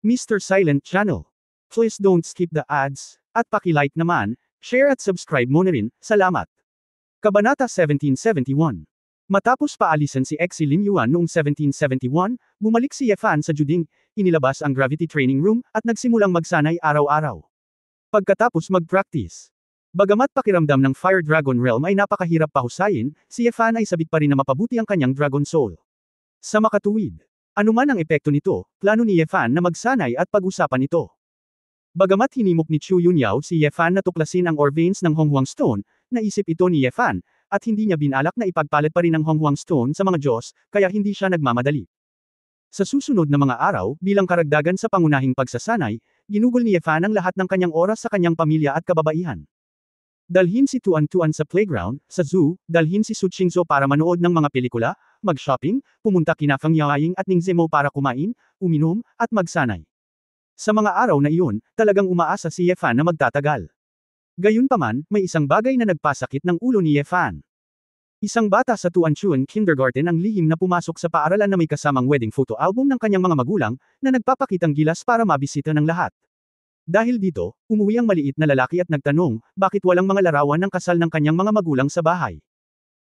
Mr. Silent Channel. Please don't skip the ads, at paki-like naman, share at subscribe mo na rin, salamat. Kabanata 1771. Matapos paalisan si Exi Lin Yuan noong 1771, bumalik si Ye Fan sa Juding, inilabas ang Gravity Training Room, at nagsimulang magsanay araw-araw. Pagkatapos mag-practice. Bagamat pakiramdam ng Fire Dragon Realm ay napakahirap pahusayin, si Ye Fan ay sabik pa rin na mapabuti ang kanyang Dragon Soul. Sa makatuwid, anuman ang epekto nito, plano ni Ye Fan na magsanay at pag-usapan ito. Bagamat hinimok ni Chu Yunyao si Ye Fan na tuklasin ang ore veins ng Honghuang Stone, naisip ito ni Ye Fan, at hindi niya binalak na ipagpalit pa rin ang Honghuang Stone sa mga Diyos, kaya hindi siya nagmamadali. Sa susunod na mga araw, bilang karagdagan sa pangunahing pagsasanay, ginugol ni Ye Fan ang lahat ng kanyang oras sa kanyang pamilya at kababaihan. Dalhin si Tuan Tuan sa playground, sa zoo, dalhin si Su Qingzhou para manood ng mga pelikula, mag-shopping, pumunta kina Feng Yaoying at Ning Zemo para kumain, uminom, at magsanay. Sa mga araw na iyon, talagang umaasa si Ye Fan na magtatagal. Gayunpaman, may isang bagay na nagpasakit ng ulo ni Ye Fan. Isang bata sa Tuanchuan Kindergarten ang lihim na pumasok sa paaralan na may kasamang wedding photo album ng kanyang mga magulang, na nagpapakitang gilas para mabisita ng lahat. Dahil dito, umuwi ang maliit na lalaki at nagtanong, bakit walang mga larawan ng kasal ng kanyang mga magulang sa bahay.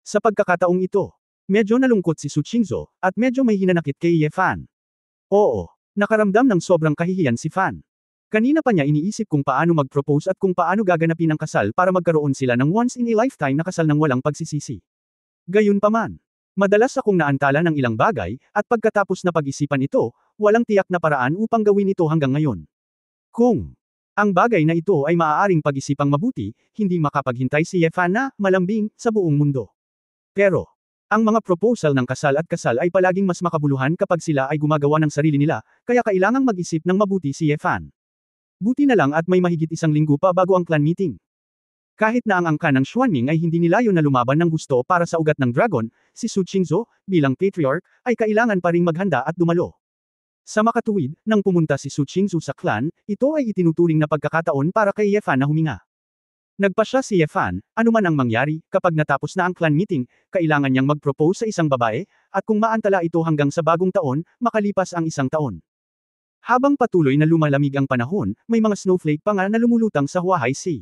Sa pagkakataong ito, medyo nalungkot si Su Qingzhou, at medyo may hinanakit kay Ye Fan. Oo, nakaramdam ng sobrang kahihiyan si Fan. Kanina pa niya iniisip kung paano mag-propose at kung paano gaganapin ang kasal para magkaroon sila ng once-in-a-lifetime na kasal ng walang pagsisisi. Gayunpaman, madalas akong naantala ng ilang bagay, at pagkatapos na pag-isipan ito, walang tiyak na paraan upang gawin ito hanggang ngayon. Kung ang bagay na ito ay maaaring pag-isipang mabuti, hindi makapaghintay si Ye Fan na malambing sa buong mundo. Pero, ang mga proposal ng kasal at kasal ay palaging mas makabuluhan kapag sila ay gumagawa ng sarili nila, kaya kailangang mag-isip ng mabuti si Ye Fan. Buti na lang at may mahigit isang linggo pa bago ang clan meeting. Kahit na ang angkan ng Xuanming ay hindi nilayon na lumaban ng gusto para sa ugat ng dragon, si Su Qingzhou, bilang patriarch, ay kailangan pa ring maghanda at dumalo. Sa makatuwid, nang pumunta si Su Qingzhou sa clan, ito ay itinuturing na pagkakataon para kay Ye Fan na huminga. Nagpasya si Ye Fan, anuman ang mangyari, kapag natapos na ang clan meeting, kailangan niyang mag-propose sa isang babae, at kung maantala ito hanggang sa bagong taon, makalipas ang isang taon. Habang patuloy na lumalamig ang panahon, may mga snowflake pa nga na lumulutang sa Huaihai Sea.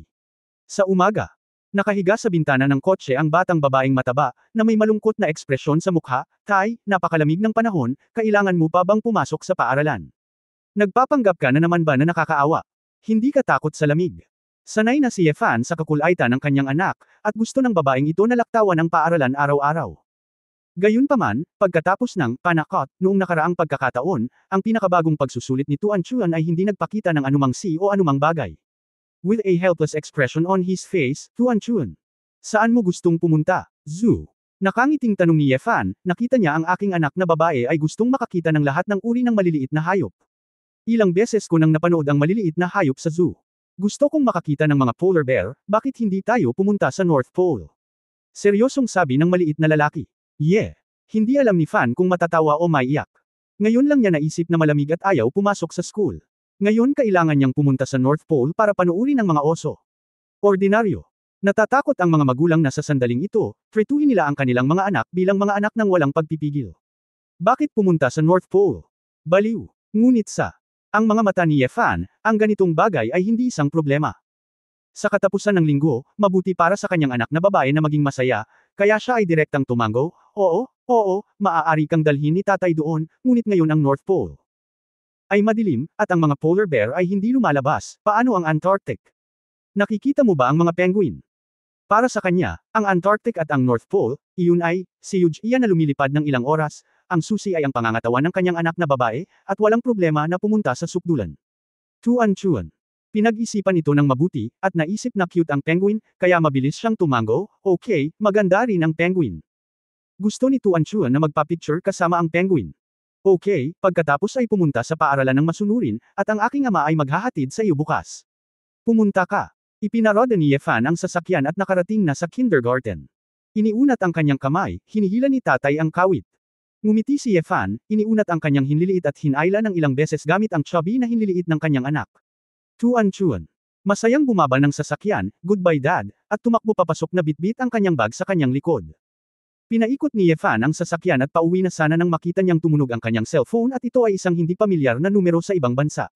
Sa umaga, nakahiga sa bintana ng kotse ang batang babaeng mataba, na may malungkot na ekspresyon sa mukha, "Tay, napakalamig ng panahon, kailangan mo pa bang pumasok sa paaralan? Nagpapanggap ka na naman ba na nakakaawa? Hindi ka takot sa lamig." Sanay na si Ye Fan sa kakulaitan ng kanyang anak, at gusto ng babaeng ito na laktawan ang paaralan araw-araw. Gayunpaman, pagkatapos ng panakot noong nakaraang pagkakataon, ang pinakabagong pagsusulit ni Tuan Chuan ay hindi nagpakita ng anumang o anumang bagay. With a helpless expression on his face, Tuan Chuan. Saan mo gustong pumunta? Zoo. Nakangiting tanong ni Ye Fan, nakita niya ang aking anak na babae ay gustong makakita ng lahat ng uri ng maliliit na hayop. Ilang beses ko nang napanood ang maliliit na hayop sa zoo. Gusto kong makakita ng mga polar bear, bakit hindi tayo pumunta sa North Pole? Seryosong sabi ng maliit na lalaki. Hindi alam ni Fan kung matatawa o maiyak. Ngayon lang niya naisip na malamig at ayaw pumasok sa school. Ngayon kailangan niyang pumunta sa North Pole para panuurin ang mga oso. Ordinaryo. Natatakot ang mga magulang na sa sandaling ito, tretuhin nila ang kanilang mga anak bilang mga anak ng walang pagpipigil. Bakit pumunta sa North Pole? Baliw. Ngunit ang mga mata ni Ye Fan, ang ganitong bagay ay hindi isang problema. Sa katapusan ng linggo, mabuti para sa kanyang anak na babae na maging masaya, kaya siya ay direktang tumango, oo, maaari kang dalhin ni tatay doon, ngunit ngayon ang North Pole ay madilim, at ang mga polar bear ay hindi lumalabas. Paano ang Antarctic? Nakikita mo ba ang mga penguin? Para sa kanya, ang Antarctic at ang North Pole, iyon ay, huge iyan na lumilipad ng ilang oras, ang susi ay ang pangangatawan ng kanyang anak na babae, at walang problema na pumunta sa sukdulan. Tuan Chuan. Pinag-isipan ito ng mabuti, at naisip na cute ang penguin, kaya mabilis siyang tumango, okay, maganda rin ang penguin. Gusto ni Tuan Chuan na magpa-picture kasama ang penguin. Okay, pagkatapos ay pumunta sa paaralan ng masunurin, at ang aking ama ay maghahatid sa iyo bukas. Pumunta ka. Ipinaroda ni Ye Fan ang sasakyan at nakarating na sa kindergarten. Iniunat ang kanyang kamay, hinihila ni tatay ang kawit. Ngumiti si Ye Fan, iniunat ang kanyang hinliliit at hinayla ng ilang beses gamit ang chubby na hinliliit ng kanyang anak. Tuan Chuan. Masayang bumaba ng sasakyan, "Goodbye dad," at tumakbo papasok na bitbit ang kanyang bag sa kanyang likod. Pinaikot ni Yefan ang sasakyan at pauwi na sana nang makita niyang tumunog ang kanyang cellphone at ito ay isang hindi pamilyar na numero sa ibang bansa.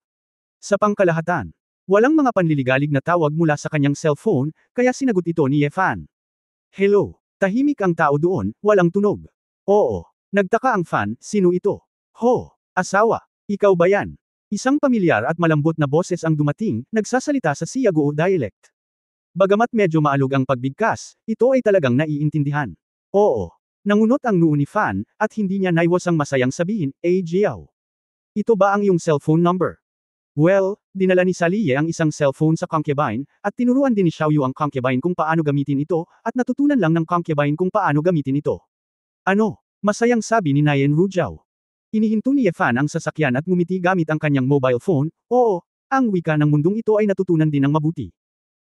Sa pangkalahatan, walang mga panliligalig na tawag mula sa kanyang cellphone, kaya sinagot ito ni Yefan. Hello. Tahimik ang tao doon, walang tunog. Oo. Nagtaka ang fan, sino ito? Ho. Asawa. Ikaw ba yan? Isang pamilyar at malambot na boses ang dumating, nagsasalita sa Siagoo dialect. Bagamat medyo maalog ang pagbigkas, ito ay talagang naiintindihan. Oo. Nangunot ang noo ni Fan, at hindi niya naiwasang masayang sabihin, Jiao. Ito ba ang iyong cellphone number? Well, dinala ni Saliye ang isang cellphone sa concubine, at tinuruan din ni Xiaoyu ang concubine kung paano gamitin ito, at natutunan lang ng concubine kung paano gamitin ito. Ano? Masayang sabi ni Nayen Rujiao. Inihinto ni Yefan ang sasakyan at ngumiti gamit ang kanyang mobile phone, oo, ang wika ng mundong ito ay natutunan din ng mabuti.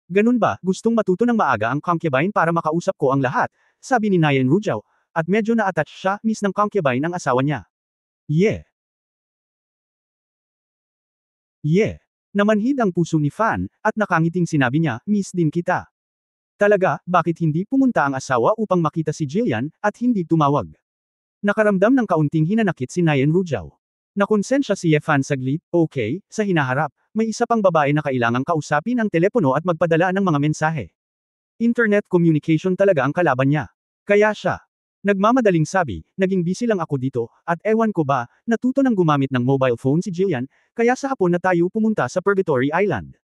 Ganun ba, gustong matuto ng maaga ang concubine para makausap ko ang lahat, sabi ni Nayen Rujiao, at medyo na-attach siya, miss ng concubine ang asawa niya. Yeah. Yeah. Namanhid ang puso ni Fan, at nakangiting sinabi niya, miss din kita. Talaga, bakit hindi pumunta ang asawa upang makita si Jillian, at hindi tumawag? Nakaramdam ng kaunting hinanakit si Nayen Rujiao. Nakonsensya si Yefan saglit, okay, sa hinaharap, may isa pang babae na kailangang kausapin ang telepono at magpadala ng mga mensahe. Internet communication talaga ang kalaban niya. Kaya siya. Nagmamadaling sabi, naging busy lang ako dito, at ewan ko ba, natuto nang gumamit ng mobile phone si Jillian, kaya sa hapon na tayo pumunta sa Purgatory Island.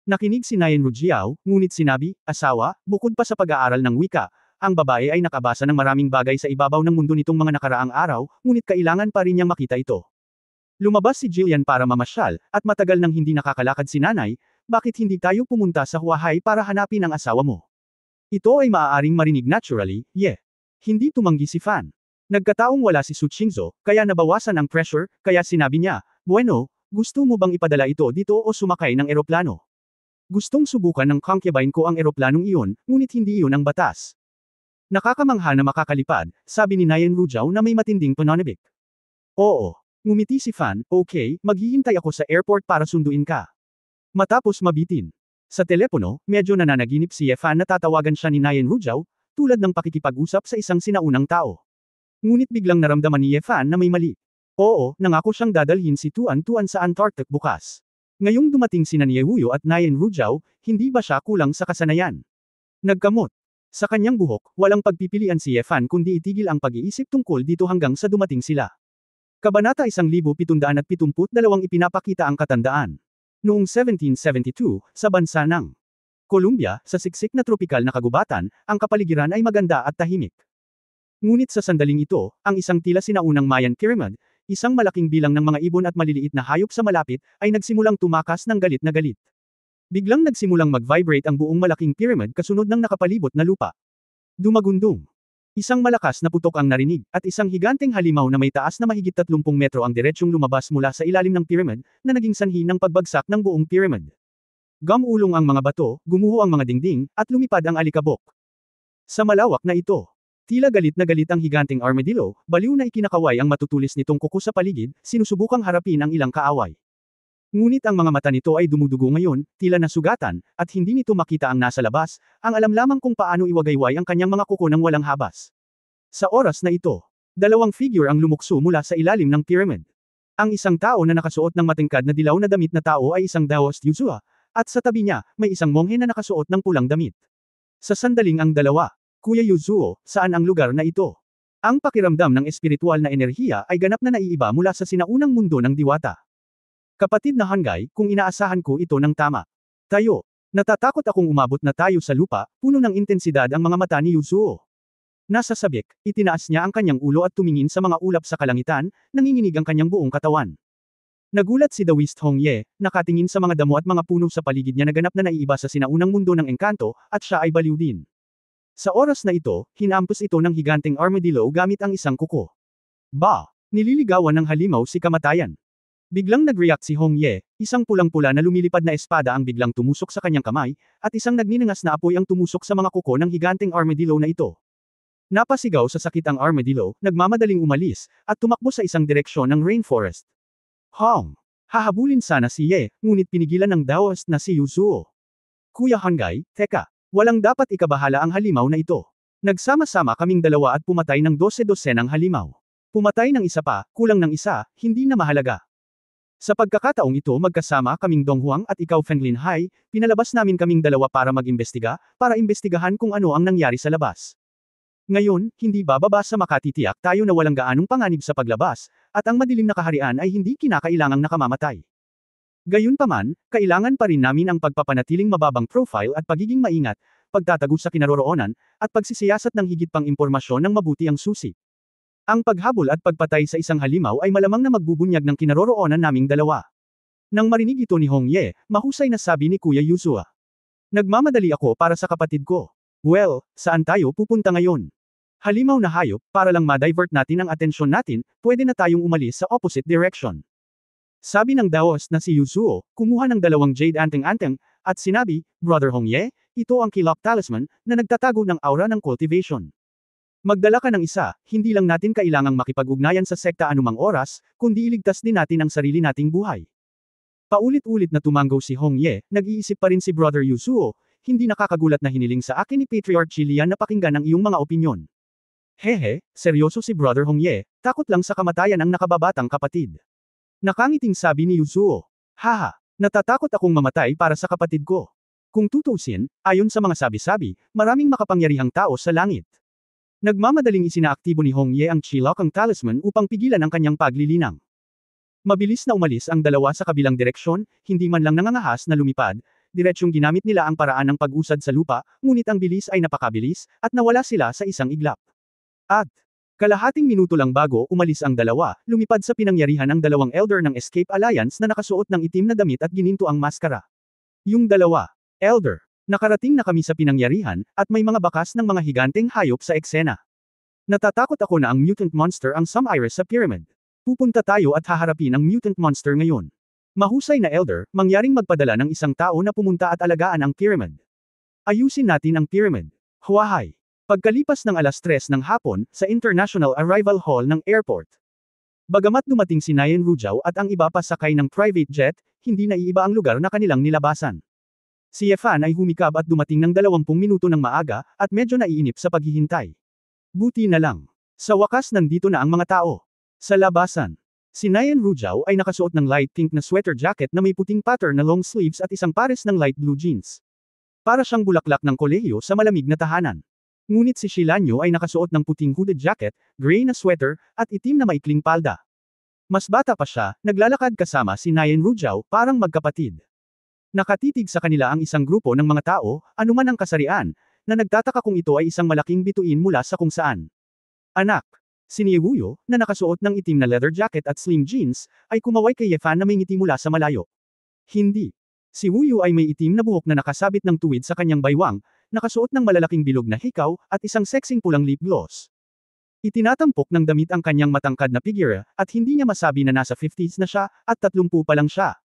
Nakinig si Nayen Rujiao, ngunit sinabi, asawa, bukod pa sa pag-aaral ng wika, ang babae ay nakabasa ng maraming bagay sa ibabaw ng mundo nitong mga nakaraang araw, ngunit kailangan pa rin niyang makita ito. Lumabas si Jillian para mamasyal, at matagal nang hindi nakakalakad si nanay, bakit hindi tayo pumunta sa Huahay para hanapin ang asawa mo? Ito ay maaaring marinig naturally, yeah. Hindi tumanggi si Fan. Nagkataong wala si Su Qingzhou, kaya nabawasan ang pressure, kaya sinabi niya, bueno, gusto mo bang ipadala ito dito o sumakay ng eroplano? Gustong subukan ng concubine ko ang eroplanong iyon, ngunit hindi iyon ang batas. Nakakamangha na makakalipad, sabi ni Nayen Rujiao na may matinding pananabik. Oo. Ngumiti si Fan, okay, maghihintay ako sa airport para sunduin ka. Matapos mabitin. Sa telepono, medyo nananaginip si Yefan na tatawagan siya ni Nayen Rujiao, tulad ng pakikipag-usap sa isang sinaunang tao. Ngunit biglang naramdaman ni Yefan na may mali. Oo, nangako siyang dadalhin si Tuan sa Antarctic bukas. Ngayong dumating sina Niewuyo at Nayen Rujiao, hindi ba siya kulang sa kasanayan? Nagkamot. Sa kanyang buhok, walang pagpipilian si Yefan kundi itigil ang pag-iisip tungkol dito hanggang sa dumating sila. Kabanata 1772 ipinapakita ang katandaan. Noong 1772, sa bansa ng Colombia, sa siksik na tropikal na kagubatan, ang kapaligiran ay maganda at tahimik. Ngunit sa sandaling ito, ang isang tila sinaunang Mayan pyramid, isang malaking bilang ng mga ibon at maliliit na hayop sa malapit, ay nagsimulang tumakas ng galit na galit. Biglang nagsimulang mag-vibrate ang buong malaking pyramid kasunod ng nakapalibot na lupa. Dumagundong. Isang malakas na putok ang narinig, at isang higanteng halimaw na may taas na mahigit 30 metro ang diretsyong lumabas mula sa ilalim ng pyramid, na naging sanhi ng pagbagsak ng buong pyramid. Gumulong ang mga bato, gumuho ang mga dingding, at lumipad ang alikabok. Sa malawak na ito, tila galit na galit ang higanteng armadillo, baliw na ikinakaway ang matutulis nitong kuko sa paligid, sinusubukang harapin ang ilang kaaway. Ngunit ang mga mata nito ay dumudugo ngayon, tila nasugatan, at hindi nito makita ang nasa labas, ang alam lamang kung paano iwagayway ang kanyang mga kuko ng walang habas. Sa oras na ito, dalawang figure ang lumukso mula sa ilalim ng pyramid. Ang isang tao na nakasuot ng matingkad na dilaw na damit na tao ay isang Daoist Yuzua, at sa tabi niya, may isang monghe na nakasuot ng pulang damit. Sa sandaling ang dalawa, Kuya Yuzuo, saan ang lugar na ito? Ang pakiramdam ng espiritual na enerhiya ay ganap na naiiba mula sa sinaunang mundo ng diwata. Kapatid na Hangay, kung inaasahan ko ito ng tama. Tayo. Natatakot akong umabot na tayo sa lupa, puno ng intensidad ang mga mata ni Yuzuo. Nasa sabik, itinaas niya ang kanyang ulo at tumingin sa mga ulap sa kalangitan, nanginginig ang kanyang buong katawan. Nagulat si Daoist Hongye, nakatingin sa mga damo at mga puno sa paligid niya na ganap na naiiba sa sinaunang mundo ng engkanto, at siya ay baliw din. Sa oras na ito, hinampos ito ng higanteng armadillo gamit ang isang kuko. Ba! Nililigawan ng halimaw si kamatayan. Biglang nag-react si Hongye, isang pulang-pula na lumilipad na espada ang biglang tumusok sa kanyang kamay, at isang nagninangas na apoy ang tumusok sa mga kuko ng higanteng armadillo na ito. Napasigaw sa sakit ang armadillo, nagmamadaling umalis, at tumakbo sa isang direksyon ng rainforest. Hong! Hahabulin sana si Ye, ngunit pinigilan ng Daoist na si Yuzuo. Kuya Hangay, teka, walang dapat ikabahala ang halimaw na ito. Nagsama-sama kaming dalawa at pumatay ng 12 ng halimaw. Pumatay ng isa pa, kulang ng isa, hindi na mahalaga. Sa pagkakataong ito magkasama kaming Dong Huang at ikaw Fenglin Hai, pinalabas namin kaming dalawa para mag-imbestiga, para imbestigahan kung ano ang nangyari sa labas. Ngayon, hindi bababa sa makatitiyak tayo na walang gaanong panganib sa paglabas, at ang madilim na kaharian ay hindi kinakailangang nakamamatay. Gayunpaman, kailangan pa rin namin ang pagpapanatiling mababang profile at pagiging maingat, pagtatago sa kinaroroonan, at pagsisiyasat ng higit pang impormasyon ng mabuti ang susi. Ang paghabol at pagpatay sa isang halimaw ay malamang na magbubunyag ng kinaroroonan naming dalawa. Nang marinig ito ni Hong Ye, mahusay na sabi ni Kuya Yuzua. Nagmamadali ako para sa kapatid ko. Well, saan tayo pupunta ngayon? Halimaw na hayop, para lang ma-divert natin ang atensyon natin, pwede na tayong umalis sa opposite direction. Sabi ng Daos na si Yuzuo, kumuha ng 2 jade anteng-anteng, at sinabi, Brother Hong Ye, ito ang Kilok Talisman, na nagtatago ng aura ng cultivation. Magdala ka ng isa, hindi lang natin kailangang makipag-ugnayan sa sekta anumang oras, kundi iligtas din natin ang sarili nating buhay. Paulit-ulit na tumanggaw si Hong Ye, nag-iisip pa rin si Brother Yuzuo, hindi nakakagulat na hiniling sa akin ni Patriarch Chilian na pakinggan ang iyong mga opinyon. Hehe, seryoso si Brother Hong Ye, takot lang sa kamatayan ang nakababatang kapatid. Nakangiting sabi ni Yuzuo. Haha, natatakot akong mamatay para sa kapatid ko. Kung tutuusin, ayon sa mga sabi-sabi, maraming makapangyarihang tao sa langit. Nagmamadaling isinaaktibo ni Hong Ye ang Chilokang Talisman upang pigilan ang kanyang paglilinang. Mabilis na umalis ang dalawa sa kabilang direksyon, hindi man lang nangangahas na lumipad, diretsyong ginamit nila ang paraan ng pag-usad sa lupa, ngunit ang bilis ay napakabilis, at nawala sila sa isang iglap. At, kalahating minuto lang bago umalis ang dalawa, lumipad sa pinangyarihan ang 2 elder ng Escape Alliance na nakasuot ng itim na damit at gininto ang maskara. Yung dalawa, elder. Nakarating na kami sa pinangyarihan, at may mga bakas ng mga higanteng hayop sa eksena. Natatakot ako na ang mutant monster ang Sum-Iris sa pyramid. Pupunta tayo at haharapin ang mutant monster ngayon. Mahusay na elder, mangyaring magpadala ng isang tao na pumunta at alagaan ang pyramid. Ayusin natin ang pyramid. Huahay. Pagkalipas ng 3:00 ng hapon, sa International Arrival Hall ng airport. Bagamat dumating si Nayan Rujao at ang iba pa sakay ng private jet, hindi naiiba ang lugar na kanilang nilabasan. Si Yefan ay humikab at dumating ng 20 minuto ng maaga, at medyo naiinip sa paghihintay. Buti na lang. Sa wakas nandito na ang mga tao. Sa labasan. Si Nayan Rujao ay nakasuot ng light pink na sweater jacket na may puting pattern na long sleeves at isang pares ng light blue jeans. Para siyang bulaklak ng kolehiyo sa malamig na tahanan. Ngunit si Shilanyo ay nakasuot ng puting hooded jacket, gray na sweater, at itim na maikling palda. Mas bata pa siya, naglalakad kasama si Nayan Rujao, parang magkapatid. Nakatitig sa kanila ang isang grupo ng mga tao, anuman ang kasarian, na nagtataka kung ito ay isang malaking bituin mula sa kung saan. Anak. Si Niewuyo, na nakasuot ng itim na leather jacket at slim jeans, ay kumaway kay Yefan na may ngiti mula sa malayo. Hindi. Si Wuyo ay may itim na buhok na nakasabit ng tuwid sa kanyang baywang, nakasuot ng malalaking bilog na hikaw, at isang sexing pulang lip gloss. Itinatampok ng damit ang kanyang matangkad na figure, at hindi niya masabi na nasa 50s na siya, at 30 pa lang siya.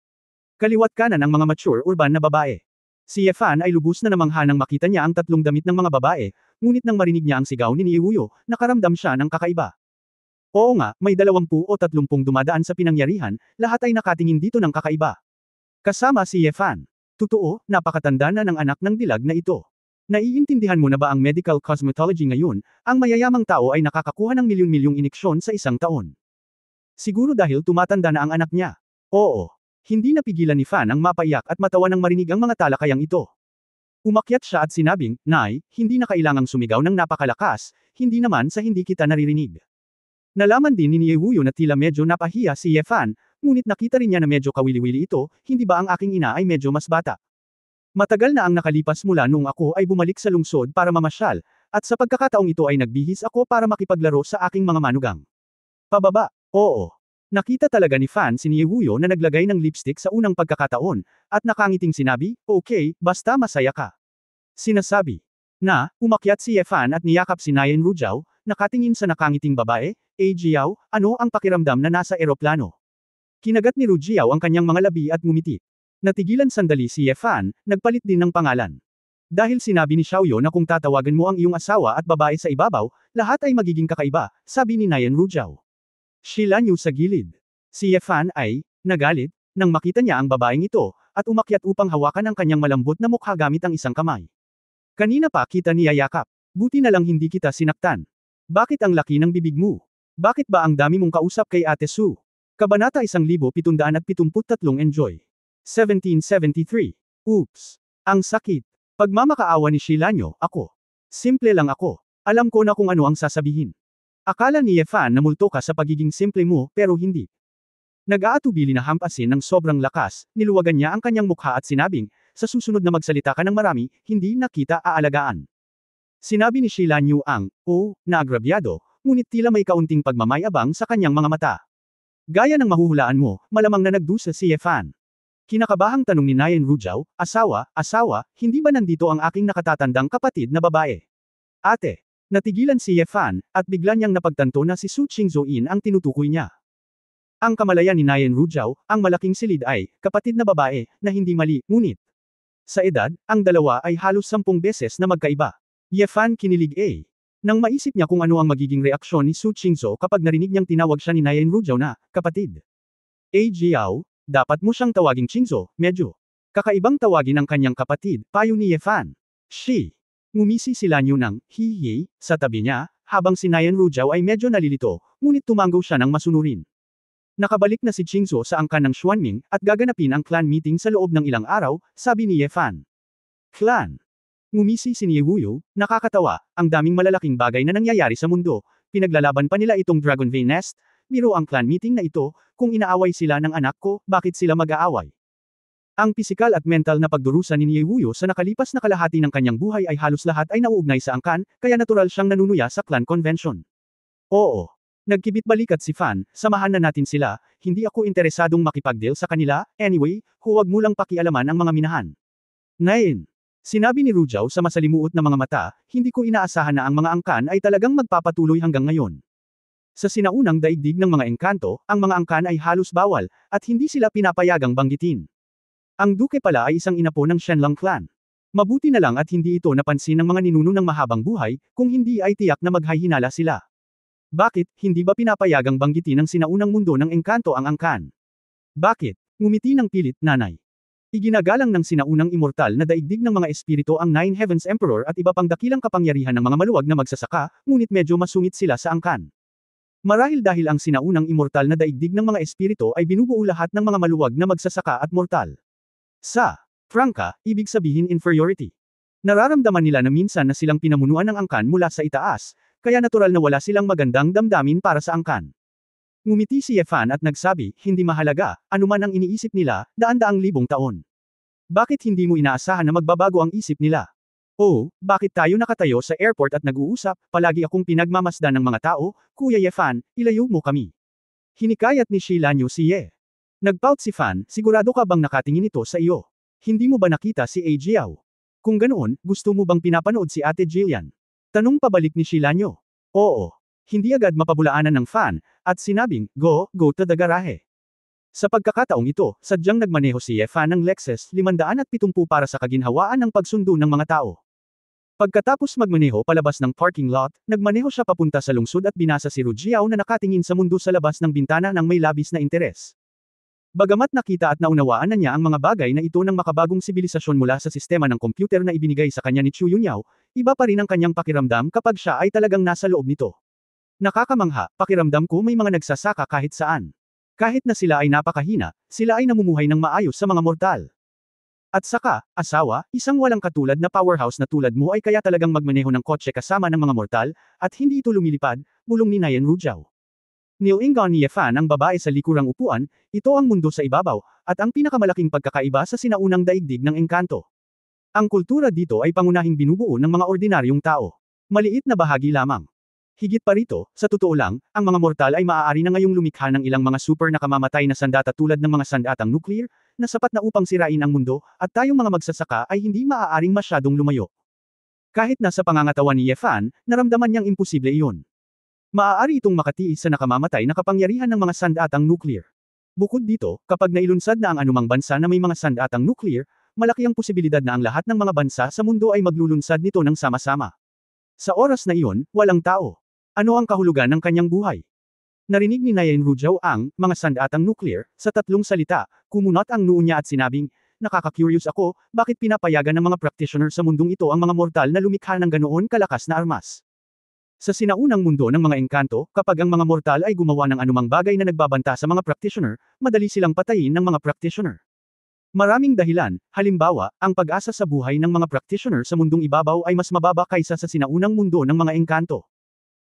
Kaliwat kanan ang mga mature urban na babae. Si Yefan ay lubos na namangha nang makita niya ang 3 damit ng mga babae, ngunit nang marinig niya ang sigaw ni Niewuyo, nakaramdam siya ng kakaiba. Oo nga, may 20 o 30 dumadaan sa pinangyarihan, lahat ay nakatingin dito ng kakaiba. Kasama si Yefan. Totoo, napakatanda na ng anak ng dilag na ito. Naiintindihan mo na ba ang medical cosmetology ngayon, ang mayayamang tao ay nakakakuha ng milyon-milyong iniksyon sa isang taon. Siguro dahil tumatanda na ang anak niya. Oo. Hindi napigilan ni Fan ang mapaiyak at matawa nang marinig ang mga talakayang ito. Umakyat siya at sinabing, Nay, hindi na kailangang sumigaw ng napakalakas, hindi naman sa hindi kita naririnig. Nalaman din ni Niewuyo na tila medyo napahiya si Yefan, ngunit nakita rin niya na medyo kawili-wili ito, hindi ba ang aking ina ay medyo mas bata? Matagal na ang nakalipas mula nung ako ay bumalik sa lungsod para mamasyal, at sa pagkakataong ito ay nagbihis ako para makipaglaro sa aking mga manugang. Pababa, oo. Nakita talaga ni Fan si Niewuyo na naglagay ng lipstick sa unang pagkakataon, at nakangiting sinabi, okay, basta masaya ka. Sinasabi na, umakyat si Yefan at niyakap si Nayan Rujao, nakatingin sa nakangiting babae, Jiao, ano ang pakiramdam na nasa eroplano? Kinagat ni Rujiao ang kanyang mga labi at ngumiti. Natigilan sandali si Yefan, nagpalit din ng pangalan. Dahil sinabi ni Xiaoyo na kung tatawagan mo ang iyong asawa at babae sa ibabaw, lahat ay magiging kakaiba, sabi ni Nayan Rujao. Shilanyu sa gilid. Si Yefan ay, nagalit, nang makita niya ang babaeng ito, at umakyat upang hawakan ang kanyang malambot na mukha gamit ang isang kamay. Kanina pa kita niya yakap. Buti na lang hindi kita sinaktan. Bakit ang laki ng bibig mo? Bakit ba ang dami mong kausap kay Ate Sue? Kabanata 1773 Enjoy. 1773. Oops. Ang sakit. Pagmamakaawa ni Shilanyo, ako. Simple lang ako. Alam ko na kung ano ang sasabihin. Akala ni Yefan na multo ka sa pagiging simple mo, pero hindi. Nag-aatubili na hampasin ng sobrang lakas, niluwagan niya ang kanyang mukha at sinabing, sa susunod na magsalita ka ng marami, hindi na kita aalagaan. Sinabi ni Shilanyo ang, na agrabyado, ngunit tila may kaunting pagmamayabang sa kanyang mga mata. Gaya ng mahuhulaan mo, malamang na nagdusa si Yefan. Kinakabahang tanong ni Nayan Rujao, asawa, hindi ba nandito ang aking nakatatandang kapatid na babae? Ate. Natigilan si Yefan, at bigla niyang napagtanto na si Su Qingzoin ang tinutukoy niya. Ang kamalayan ni Nayan Rujao, ang malaking silid ay, kapatid na babae, na hindi mali, ngunit. Sa edad, ang dalawa ay halos 10 beses na magkaiba. Yefan kinilig. Nang maisip niya kung ano ang magiging reaksyon ni Su Qingzo kapag narinig niyang tinawag siya ni Nayan Rujao na, kapatid. Jiao, dapat mo siyang tawaging Qingzo, medyo. Kakaibang tawagin ang kanyang kapatid, payo ni Yefan. Ngumisi si Lanyo ng, hihi, sa tabi niya, habang si Nayan Rujao ay medyo nalilito, ngunit tumanggo siya ng masunurin. Nakabalik na si Qingzo sa angkan ng Xuanming, at gaganapin ang clan meeting sa loob ng ilang araw, sabi ni Yefan. Clan. Ngumisi si Niewuyo, nakakatawa, ang daming malalaking bagay na nangyayari sa mundo, pinaglalaban pa nila itong Dragon Vein Nest, biro ang clan meeting na ito, kung inaaway sila ng anak ko, bakit sila mag-aaway? Ang pisikal at mental na pagdurusa ni Niewuyo sa nakalipas na kalahati ng kanyang buhay ay halos lahat ay nauugnay sa angkan, kaya natural siyang nanunuya sa clan convention. Oo. Nagkibit balikat si Fan, samahan na natin sila, hindi ako interesadong makipag-deal sa kanila, anyway, huwag mo lang pakialaman ang mga minahan. 9. Sinabi ni Rujao sa masalimuot na mga mata, hindi ko inaasahan na ang mga angkan ay talagang magpapatuloy hanggang ngayon. Sa sinaunang daigdig ng mga engkanto, ang mga angkan ay halos bawal, at hindi sila pinapayagang banggitin. Ang duke pala ay isang inapo ng Shenlong clan. Mabuti na lang at hindi ito napansin ng mga ninuno ng mahabang buhay, kung hindi ay tiyak na maghahinala sila. Bakit, hindi ba pinapayagang banggitin ng sinaunang mundo ng engkanto ang angkan? Bakit? Ngumiti ng pilit, nanay. Iginagalang ng sinaunang immortal na daigdig ng mga espiritu ang Nine Heavens Emperor at iba pang dakilang kapangyarihan ng mga maluwag na magsasaka, ngunit medyo masungit sila sa angkan. Marahil dahil ang sinaunang immortal na daigdig ng mga espiritu ay binubuo lahat ng mga maluwag na magsasaka at mortal. Sa prangka, ibig sabihin inferiority. Nararamdaman nila na minsan na silang pinamunuan ng angkan mula sa itaas, kaya natural na wala silang magandang damdamin para sa angkan. Ngumiti si Yefan at nagsabi, hindi mahalaga, anuman ang iniisip nila, daan-daang libong taon. Bakit hindi mo inaasahan na magbabago ang isip nila? Bakit tayo nakatayo sa airport at nag-uusap, palagi akong pinagmamasdan ng mga tao, Kuya Yefan, ilayo mo kami. Hinikayat ni Shilanyo si Ye. Nagpout si Fan, sigurado ka bang nakatingin ito sa iyo? Hindi mo ba nakita si Jiao? Kung ganoon, gusto mo bang pinapanood si Ate Jillian? Tanong pabalik ni Shilanyo. Oo. Hindi agad mapabulaanan ng Fan, at sinabing, go to the garahe. Sa pagkakataong ito, sadyang nagmaneho si Yefan ng Lexus 570 para sa kaginhawaan ng pagsundo ng mga tao. Pagkatapos magmaneho palabas ng parking lot, nagmaneho siya papunta sa lungsod at binasa si Rujiao na nakatingin sa mundo sa labas ng bintana ng may labis na interes. Bagamat nakita at naunawaan na niya ang mga bagay na ito ng makabagong sibilisasyon mula sa sistema ng kompyuter na ibinigay sa kanya ni Chu Yunyao, iba pa rin ang kanyang pakiramdam kapag siya ay talagang nasa loob nito. Nakakamangha, pakiramdam ko may mga nagsasaka kahit saan. Kahit na sila ay napakahina, sila ay namumuhay ng maayos sa mga mortal. At saka, asawa, isang walang katulad na powerhouse na tulad mo ay kaya talagang magmaneho ng kotse kasama ng mga mortal, at hindi ito lumilipad, bulong ni Nayan Rujao. Nilingon ni Yefan ang babae sa likurang upuan, ito ang mundo sa ibabaw, at ang pinakamalaking pagkakaiba sa sinaunang daigdig ng engkanto. Ang kultura dito ay pangunahing binubuo ng mga ordinaryong tao. Maliit na bahagi lamang. Higit pa rito, sa totoo lang, ang mga mortal ay maaari na ngayong lumikha ng ilang mga super na kamamatay na sandata tulad ng mga sandatang nuclear, na sapat na upang sirain ang mundo, at tayong mga magsasaka ay hindi maaaring masyadong lumayo. Kahit nasa pangangatawan ni Yefan, naramdaman niyang imposible iyon. Maaari itong makatiis sa nakamamatay na kapangyarihan ng mga sandatang nuclear. Bukod dito, kapag nailunsad na ang anumang bansa na may mga sandatang nuclear, malaki ang posibilidad na ang lahat ng mga bansa sa mundo ay maglulunsad nito ng sama-sama. Sa oras na iyon, walang tao. Ano ang kahulugan ng kanyang buhay? Narinig ni Nayan Rujao ang mga sandatang nuclear, sa tatlong salita, kumunot ang noo niya at sinabing, nakaka-curious ako, bakit pinapayagan ng mga practitioner sa mundong ito ang mga mortal na lumikha ng ganoon kalakas na armas? Sa sinaunang mundo ng mga engkanto, kapag ang mga mortal ay gumawa ng anumang bagay na nagbabanta sa mga practitioner, madali silang patayin ng mga practitioner. Maraming dahilan, halimbawa, ang pag-asa sa buhay ng mga practitioner sa mundong ibabaw ay mas mababa kaysa sa sinaunang mundo ng mga engkanto.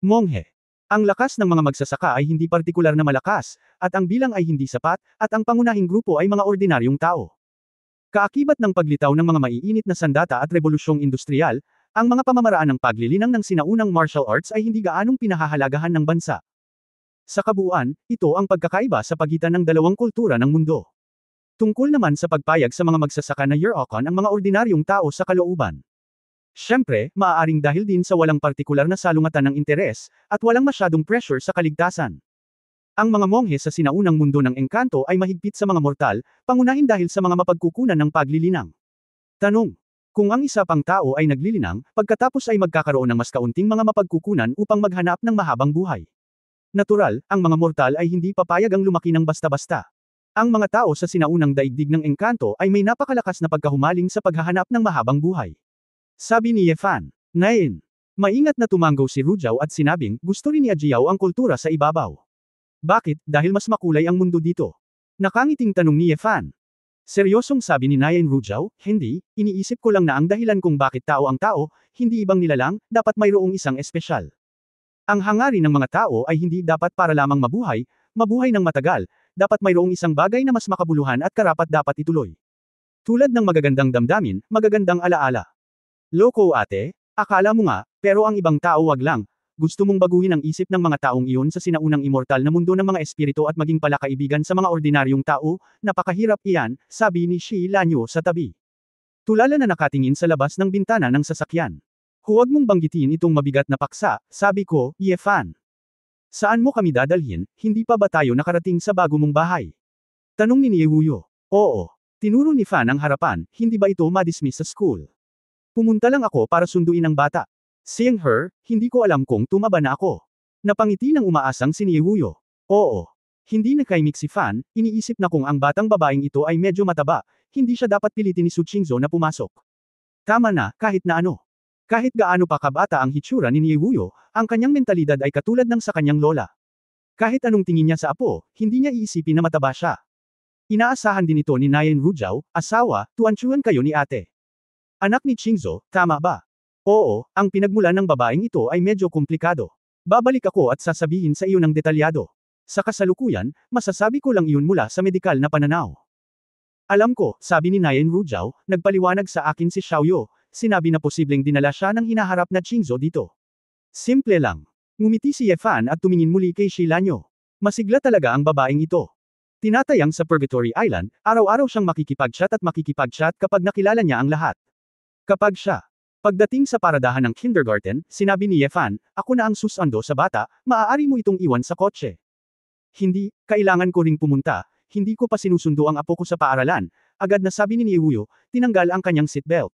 Monghe. Ang lakas ng mga magsasaka ay hindi partikular na malakas, at ang bilang ay hindi sapat, at ang pangunahing grupo ay mga ordinaryong tao. Kaakibat ng paglitaw ng mga maiinit na sandata at rebolusyong industrial, ang mga pamamaraan ng paglilinang ng sinaunang martial arts ay hindi gaanong pinahahalagahan ng bansa. Sa kabuuan, ito ang pagkakaiba sa pagitan ng dalawang kultura ng mundo. Tungkol naman sa pagpayag sa mga magsasaka na Year-Okon ang mga ordinaryong tao sa kalooban. Siyempre, maaaring dahil din sa walang partikular na salungatan ng interes, at walang masyadong pressure sa kaligtasan. Ang mga monghe sa sinaunang mundo ng engkanto ay mahigpit sa mga mortal, pangunahin dahil sa mga mapagkukunan ng paglilinang. Tanong. Kung ang isa pang tao ay naglilinang, pagkatapos ay magkakaroon ng mas kaunting mga mapagkukunan upang maghanap ng mahabang buhay. Natural, ang mga mortal ay hindi papayag ang lumaki ng basta-basta. Ang mga tao sa sinaunang daigdig ng engkanto ay may napakalakas na pagkahumaling sa paghahanap ng mahabang buhay. Sabi ni Ye Fan. Nain. Maingat na tumanggaw si Rujao at sinabing, gusto rin ni Ajiao ang kultura sa ibabaw. Bakit? Dahil mas makulay ang mundo dito. Nakangiting tanong ni Ye Fan. Seryosong sabi ni Nayan Rujao, hindi, iniisip ko lang na ang dahilan kung bakit tao ang tao, hindi ibang nilalang, dapat mayroong isang espesyal. Ang hangarin ng mga tao ay hindi dapat para lamang mabuhay, mabuhay ng matagal, dapat mayroong isang bagay na mas makabuluhan at karapat dapat ituloy. Tulad ng magagandang damdamin, magagandang alaala. Loko ate, akala mo nga, pero ang ibang tao wag lang. Gusto mong baguhin ang isip ng mga taong iyon sa sinaunang immortal na mundo ng mga espiritu at maging pala kaibigan sa mga ordinaryong tao, napakahirap iyan, sabi ni Shi Lanyo sa tabi. Tulala na nakatingin sa labas ng bintana ng sasakyan. Huwag mong banggitin itong mabigat na paksa, sabi ko, Ye Fan. Saan mo kami dadalhin, hindi pa ba tayo nakarating sa bago mong bahay? Tanong ni Niewuyo. Oo. Tinuro ni Fan ang harapan, hindi ba ito madismiss sa school? Pumunta lang ako para sunduin ang bata. Seeing her, hindi ko alam kung tumaba na ako. Napangiti ng umaasang si Niewuyo. Oo. Hindi nakaimik si Fan, iniisip na kung ang batang babaeng ito ay medyo mataba, hindi siya dapat pilitin ni Su Qingzhou na pumasok. Tama na, kahit na ano. Kahit gaano pa kabata ang hitsura ni Niewuyo, ang kanyang mentalidad ay katulad ng sa kanyang lola. Kahit anong tingin niya sa apo, hindi niya iisipin na mataba siya. Inaasahan din ito ni Nayan Rujao, asawa, tuwan-tsuhan kayo ni ate. Anak ni Qingzhou, tama ba? Oo, ang pinagmulan ng babaeng ito ay medyo komplikado. Babalik ako at sasabihin sa iyo ng detalyado. Sa kasalukuyan, masasabi ko lang iyon mula sa medikal na pananaw. Alam ko, sabi ni Nayan Rujao, nagpaliwanag sa akin si Xiaoyu, sinabi na posibleng dinala siya ng hinaharap na Qingzhou dito. Simple lang. Ngumiti si Ye Fan at tumingin muli kay Shi Lanyo. Masigla talaga ang babaeng ito. Tinatayang sa Purgatory Island, araw-araw siyang makikipag-chat kapag nakilala niya ang lahat. Kapag siya. Pagdating sa paradahan ng kindergarten, sinabi ni Ye Fan, ako na ang susando sa bata, maaari mo itong iwan sa kotse. Hindi, kailangan ko ring pumunta, hindi ko pa sinusundo ang apo ko sa paaralan, agad na sabi ni Niewuyo, tinanggal ang kanyang seatbelt.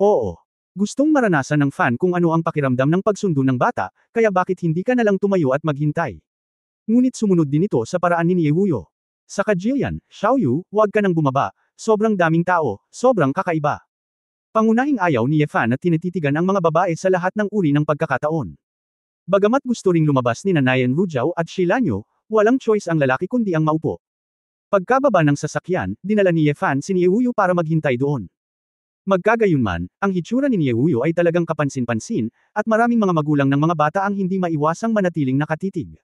Oo. Gustong maranasan ng Fan kung ano ang pakiramdam ng pagsundo ng bata, kaya bakit hindi ka nalang tumayo at maghintay. Ngunit sumunod din ito sa paraan ni Niewuyo. Sa Kajilian, Xiaoyu, huwag ka nang bumaba, sobrang daming tao, sobrang kakaiba. Pangunahing ayaw ni Ye Fan at tinititigan ang mga babae sa lahat ng uri ng pagkakataon. Bagamat gusto ring lumabas ni Nayan Rujao at Shi Lanyo, walang choice ang lalaki kundi ang maupo. Pagkababa ng sasakyan, dinala ni Ye Fan si Niewuyo para maghintay doon. Magkagayunman, ang hitsura ni Niewuyo ay talagang kapansin-pansin, at maraming mga magulang ng mga bata ang hindi maiwasang manatiling nakatitig.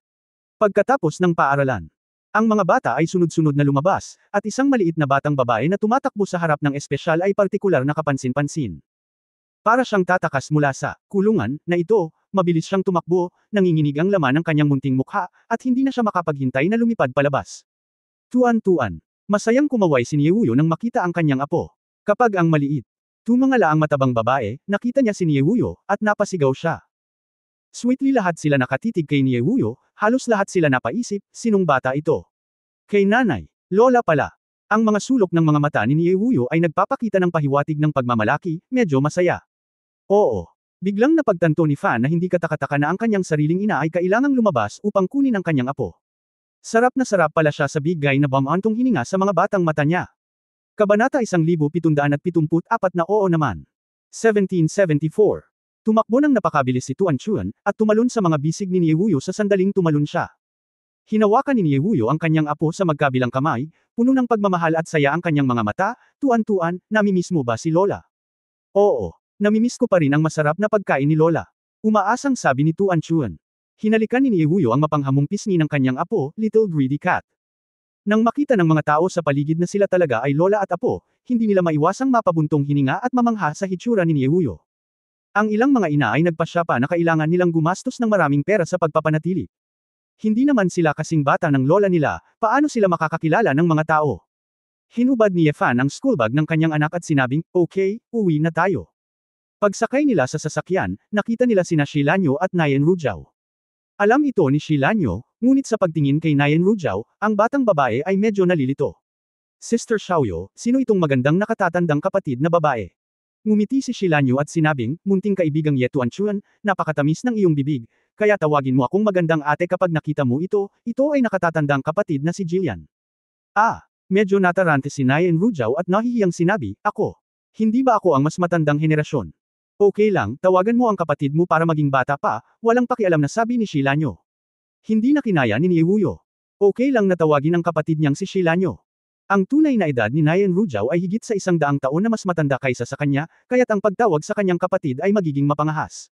Pagkatapos ng paaralan, ang mga bata ay sunod-sunod na lumabas, at isang maliit na batang babae na tumatakbo sa harap ng espesyal ay partikular na kapansin-pansin. Para siyang tatakas mula sa kulungan na ito, mabilis siyang tumakbo, nanginginig ang laman ng kanyang munting mukha, at hindi na siya makapaghintay na lumipad palabas. Tuan-tuan. Masayang kumaway si Niewuyo nang makita ang kanyang apo. Kapag ang maliit, tumangala ang matabang babae, nakita niya si Niewuyo, at napasigaw siya. Sweetly lahat sila nakatitig kay Niewuyo, halos lahat sila napaisip, sinong bata ito? Kay nanay, lola pala. Ang mga sulok ng mga mata ni Niewuyo ay nagpapakita ng pahiwatig ng pagmamalaki, medyo masaya. Oo. Biglang napagtanto ni Fan na hindi katakataka na ang kanyang sariling ina ay kailangang lumabas upang kunin ang kanyang apo. Sarap na sarap pala siya sa bigay na bamantong hininga sa mga batang mata niya. Kabanata 1774 na oo naman. 1774. Tumakbo ng napakabilis si Tuan Chuan, at tumalon sa mga bisig ni Niewuyo sa sandaling tumalon siya. Hinawakan ni Niewuyo ang kanyang apo sa magkabilang kamay, puno ng pagmamahal at saya ang kanyang mga mata. Tuan-tuan, namimiss mo ba si Lola? Oo, namimiss ko pa rin ang masarap na pagkain ni Lola. Umaasang sabi ni Tuan Chuan. Hinalikan ni Niewuyo ang mapanghamong pisngi ng kanyang apo, Little Greedy Cat. Nang makita ng mga tao sa paligid na sila talaga ay lola at apo, hindi nila maiwasang mapabuntong hininga at mamangha sa hitsura ni Niewuyo. Ang ilang mga ina ay nagpasya pa na kailangan nilang gumastos ng maraming pera sa pagpapanatili. Hindi naman sila kasing bata ng lola nila, paano sila makakakilala ng mga tao? Hinubad ni Yefan ang schoolbag ng kanyang anak at sinabing, okay, uwi na tayo. Pagsakay nila sa sasakyan, nakita nila sina Shilanyo at Nayen Rujao. Alam ito ni Shilanyo, ngunit sa pagtingin kay Nayen Rujao, ang batang babae ay medyo nalilito. Sister Xiaoyo, sino itong magandang nakatatandang kapatid na babae? Ngumiti si Shilanyo at sinabing, munting kaibigang Ye Tuanchuan, napakatamis ng iyong bibig, kaya tawagin mo akong magandang ate kapag nakita mo ito ay nakatatandang kapatid na si Jillian. Medyo natarante si Nayen Rujao at nahihiyang sinabi, ako. Hindi ba ako ang mas matandang henerasyon? Okay lang, tawagan mo ang kapatid mo para maging bata pa, walang pakialam na sabi ni Shilanyo. Hindi na kinaya ni Niewuyo. Okay lang na tawagin ang kapatid niyang si Shilanyo. Ang tunay na edad ni Nayen Rujao ay higit sa 100 taon na mas matanda kaysa sa kanya, kaya't ang pagtawag sa kanyang kapatid ay magiging mapangahas.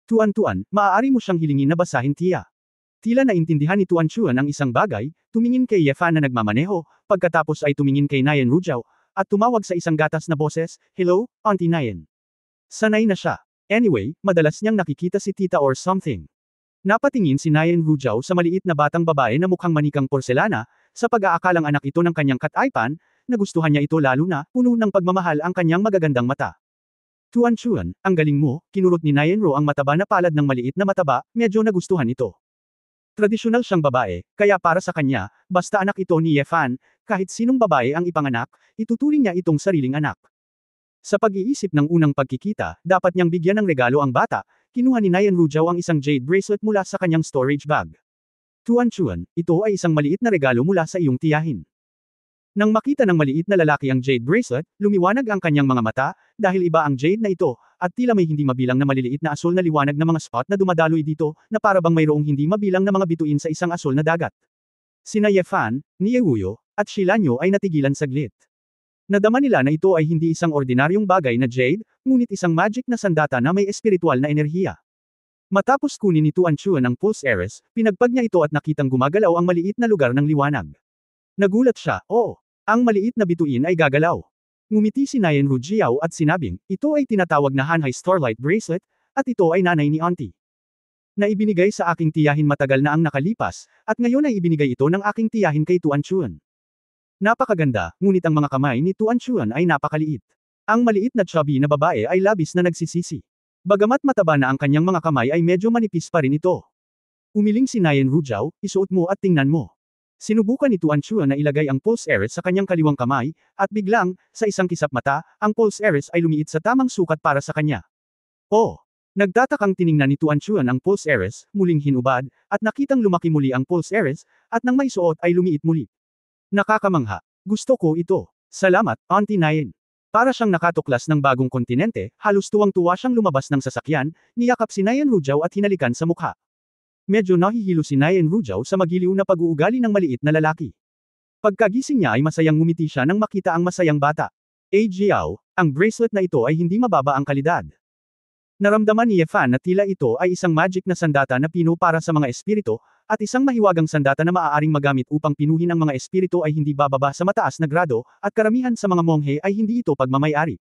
Tuan-tuan, maaari mo siyang hilingin na basahin tiya. Tila naintindihan ni Tuan Chuan ang isang bagay, tumingin kay Yefan na nagmamaneho, pagkatapos ay tumingin kay Nayen Rujao, at tumawag sa isang gatas na boses, hello, Auntie Nayen. Sanay na siya. Anyway, madalas niyang nakikita si tita or something. Napatingin si Nayen Rujao sa maliit na batang babae na mukhang manikang porselana, sa pag-aakalang anak ito ng kanyang kataypan, nagustuhan niya ito lalo na, puno ng pagmamahal ang kanyang magagandang mata. Tuan Chuan, ang galing mo, kinurot ni Nayen Ro ang mataba na palad ng maliit na mataba, medyo nagustuhan ito. Tradisyonal siyang babae, kaya para sa kanya, basta anak ito ni Yefan, kahit sinong babae ang ipanganak, ituturing niya itong sariling anak. Sa pag-iisip ng unang pagkikita, dapat niyang bigyan ng regalo ang bata, kinuha ni Nayen Rujao ang isang jade bracelet mula sa kanyang storage bag. Tuan Chuan, ito ay isang maliit na regalo mula sa iyong tiyahin. Nang makita ng maliit na lalaki ang jade bracelet, lumiwanag ang kanyang mga mata, dahil iba ang jade na ito, at tila may hindi mabilang na maliliit na asul na liwanag na mga spot na dumadaloy dito, na para bang mayroong hindi mabilang na mga bituin sa isang asul na dagat. Sina Yefan, Niewuyo, at Shilanyo ay natigilan saglit. Nadama nila na ito ay hindi isang ordinaryong bagay na jade, ngunit isang magic na sandata na may espiritual na enerhiya. Matapos kunin ni Tuan Chuan ang Pulse Eris, pinagpag niya ito at nakitang gumagalaw ang maliit na lugar ng liwanag. Nagulat siya, ang maliit na bituin ay gagalaw. Ngumiti si Nayen Rujao at sinabing, ito ay tinatawag na Hanhai Starlight Bracelet, at ito ay nanay ni Auntie. Na ibinigay sa aking tiyahin matagal na ang nakalipas, at ngayon ay ibinigay ito ng aking tiyahin kay Tuan Chuan. Napakaganda, ngunit ang mga kamay ni Tuan Chuan ay napakaliit. Ang maliit na chubby na babae ay labis na nagsisisi. Bagamat mataba na ang kanyang mga kamay ay medyo manipis pa rin ito. Umiling si Nayen Rujao, isuot mo at tingnan mo. Sinubukan ni Tuan Chuan na ilagay ang Pulse Eris sa kanyang kaliwang kamay, at biglang, sa isang kisap mata, ang Pulse Eris ay lumiit sa tamang sukat para sa kanya. Nagtatakang tiningnan ni Tuan Chuan ang Pulse Eris, muling hinubad, at nakitang lumaki muli ang Pulse Eris, at nang maisuot ay lumiit muli. Nakakamangha. Gusto ko ito. Salamat, Auntie Nayen. Para siyang nakatuklas ng bagong kontinente, halos tuwang-tuwa siyang lumabas ng sasakyan, niyakap si Nayen Rujao at hinalikan sa mukha. Medyo nahihilo si Nayen Rujao sa magiliw na pag-uugali ng maliit na lalaki. Pagkagising niya ay masayang ngumiti siya nang makita ang masayang bata. Jiao, ang bracelet na ito ay hindi mababa ang kalidad. Naramdaman ni Yefan na tila ito ay isang magic na sandata na pino para sa mga espiritu, at isang mahiwagang sandata na maaaring magamit upang pinuhin ang mga espiritu ay hindi bababa sa mataas na grado, at karamihan sa mga monghe ay hindi ito pagmamay-ari.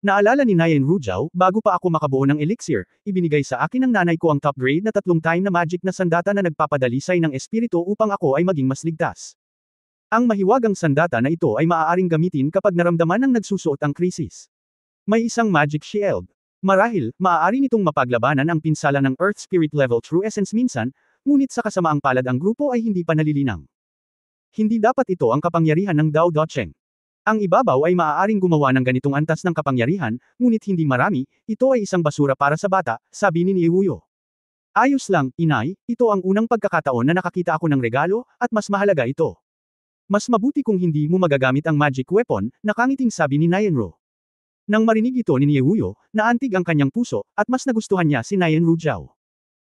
Naalala ni Nayen Rujao, bago pa ako makabuo ng elixir, ibinigay sa akin ng nanay ko ang top grade na 3 time na magic na sandata na nagpapadalisay ng espiritu upang ako ay maging mas ligtas. Ang mahiwagang sandata na ito ay maaaring gamitin kapag naramdaman ng nagsusuot ang krisis. May isang magic shield. Marahil, maaari nitong mapaglabanan ang pinsala ng Earth Spirit Level True Essence minsan, ngunit sa kasamaang palad ang grupo ay hindi pa nalilinang. Hindi dapat ito ang kapangyarihan ng Dao De Cheng. Ang ibabaw ay maaaring gumawa ng ganitong antas ng kapangyarihan, ngunit hindi marami, ito ay isang basura para sa bata, sabi ni Niewuyo. Ayos lang, inay, ito ang unang pagkakataon na nakakita ako ng regalo, at mas mahalaga ito. Mas mabuti kung hindi mo magagamit ang magic weapon, nakangiting sabi ni Nyenru. Nang marinig ito ni Niewuyo, naantig ang kanyang puso, at mas nagustuhan niya si Nyenru Jiao.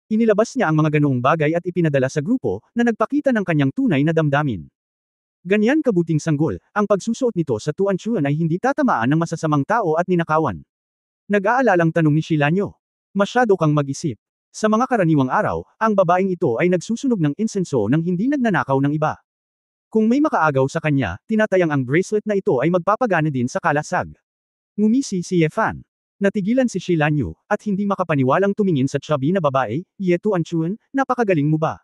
Inilabas niya ang mga ganoong bagay at ipinadala sa grupo, na nagpakita ng kanyang tunay na damdamin. Ganyan kabuting sanggol, ang pagsusuot nito sa Tuanchuan ay hindi tatamaan ng masasamang tao at ninakawan. Nag-aalalang tanong ni Shilanyo. Masyado kang mag-isip. Sa mga karaniwang araw, ang babaeng ito ay nagsusunog ng insenso nang hindi nagnanakaw ng iba. Kung may makaagaw sa kanya, tinatayang ang bracelet na ito ay magpapagana din sa kalasag. Ngumisi si Yefan. Natigilan si Shilanyo, at hindi makapaniwalang tumingin sa chubby na babae. Ye Tuanchuan, napakagaling mo ba?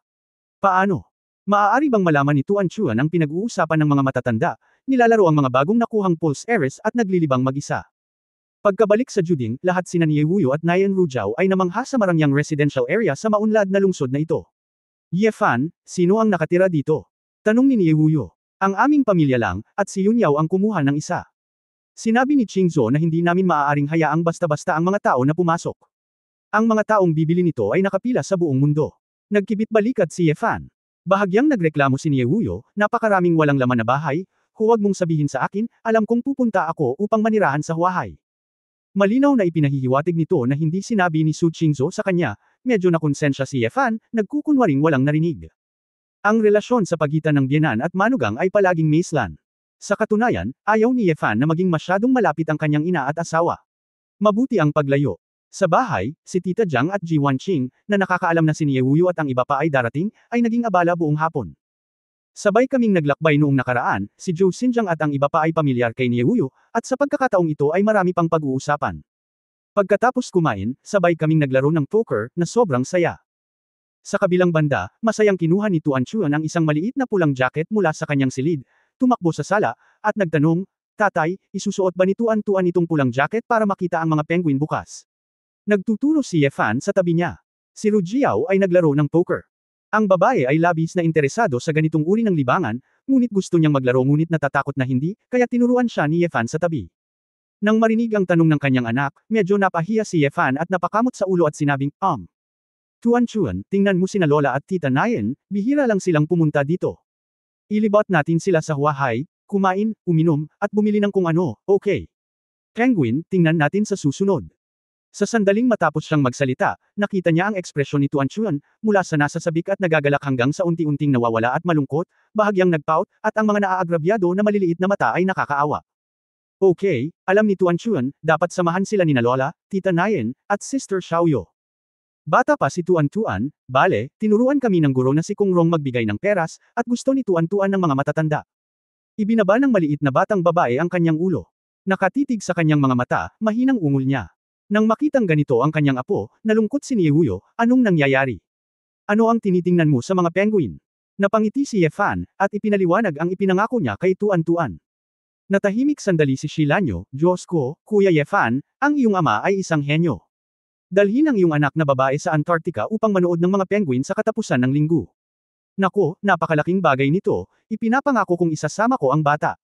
Paano? Maaari bang malaman ni Tuanchuan ang pinag-uusapan ng mga matatanda, nilalaro ang mga bagong nakuhang Pulse Heiress at naglilibang mag-isa? Pagkabalik sa Juding, lahat sina Niewuyo at Nyenru Jiao ay namangha sa marangyang residential area sa maunlad na lungsod na ito. Yefan, sino ang nakatira dito? Tanong ni Niewuyo. Ang aming pamilya lang, at si Yunyao ang kumuha ng isa. Sinabi ni Qingzhou na hindi namin maaaring hayaang basta-basta ang mga tao na pumasok. Ang mga taong bibili nito ay nakapila sa buong mundo. Nagkibit balikat si Yefan. Bahagyang nagreklamo si Niewuyo, napakaraming walang laman na bahay, huwag mong sabihin sa akin, alam kong pupunta ako upang manirahan sa Huahay. Malinaw na ipinahihiwatig nito na hindi sinabi ni Su Qingzhou sa kanya, medyo nakonsensya si Yefan, nagkukunwaring walang narinig. Ang relasyon sa pagitan ng biyenan at manugang ay palaging maislan. Sa katunayan, ayaw ni Yefan na maging masyadong malapit ang kanyang ina at asawa. Mabuti ang paglayo. Sa bahay, si Tita Jiang at Ji Wanqing, na nakakaalam na si Niewuyo at ang iba pa ay darating, ay naging abala buong hapon. Sabay kaming naglakbay noong nakaraan, si Zhou Xinjiang at ang iba pa ay pamilyar kay Niewuyo, at sa pagkakataong ito ay marami pang pag-uusapan. Pagkatapos kumain, sabay kaming naglaro ng poker, na sobrang saya. Sa kabilang banda, masayang kinuha ni Tuanchuan ang isang maliit na pulang jacket mula sa kanyang silid, tumakbo sa sala, at nagtanong, Tatay, isusuot ba ni Tuan itong pulang jacket para makita ang mga penguin bukas? Nagtuturo si Yefan sa tabi niya. Si Ru Jiao ay naglaro ng poker. Ang babae ay labis na interesado sa ganitong uri ng libangan, ngunit gusto niyang maglaro ngunit natatakot na hindi, kaya tinuruan siya ni Yefan sa tabi. Nang marinig ang tanong ng kanyang anak, medyo napahiya si Yefan at napakamot sa ulo at sinabing, Tuanchuan, tingnan mo sina Lola at Tita Nyen, bihira lang silang pumunta dito. Ilibot natin sila sa Huahay, kumain, uminom, at bumili ng kung ano, okay. Penguin, tingnan natin sa susunod. Sa sandaling matapos siyang magsalita, nakita niya ang ekspresyon ni Tuanchuan, mula sa nasa sabik at nagagalak hanggang sa unti-unting nawawala at malungkot, bahagyang nagpout, at ang mga naaagrabyado na maliliit na mata ay nakakaawa. Okay, alam ni Tuanchuan, dapat samahan sila ni Lola, Tita Nyen, at Sister Xiaoyo. Bata pa si Tuantuan, bale, tinuruan kami ng guro na si Kung Rong magbigay ng peras, at gusto ni Tuantuan ng mga matatanda. Ibinaba ng maliit na batang babae ang kanyang ulo. Nakatitig sa kanyang mga mata, mahinang ungol niya. Nang makitang ganito ang kanyang apo, nalungkot si Niewuyo, anong nangyayari? Ano ang tinitingnan mo sa mga penguin? Napangiti si Yefan, at ipinaliwanag ang ipinangako niya kay Tuantuan. Natahimik sandali si Shilanyo, Diyos ko, Kuya Yefan, ang iyong ama ay isang henyo. Dalhin ang iyong anak na babae sa Antarctica upang manood ng mga penguin sa katapusan ng linggo. Nako, napakalaking bagay nito, ipinapangako kong isasama ko ang bata.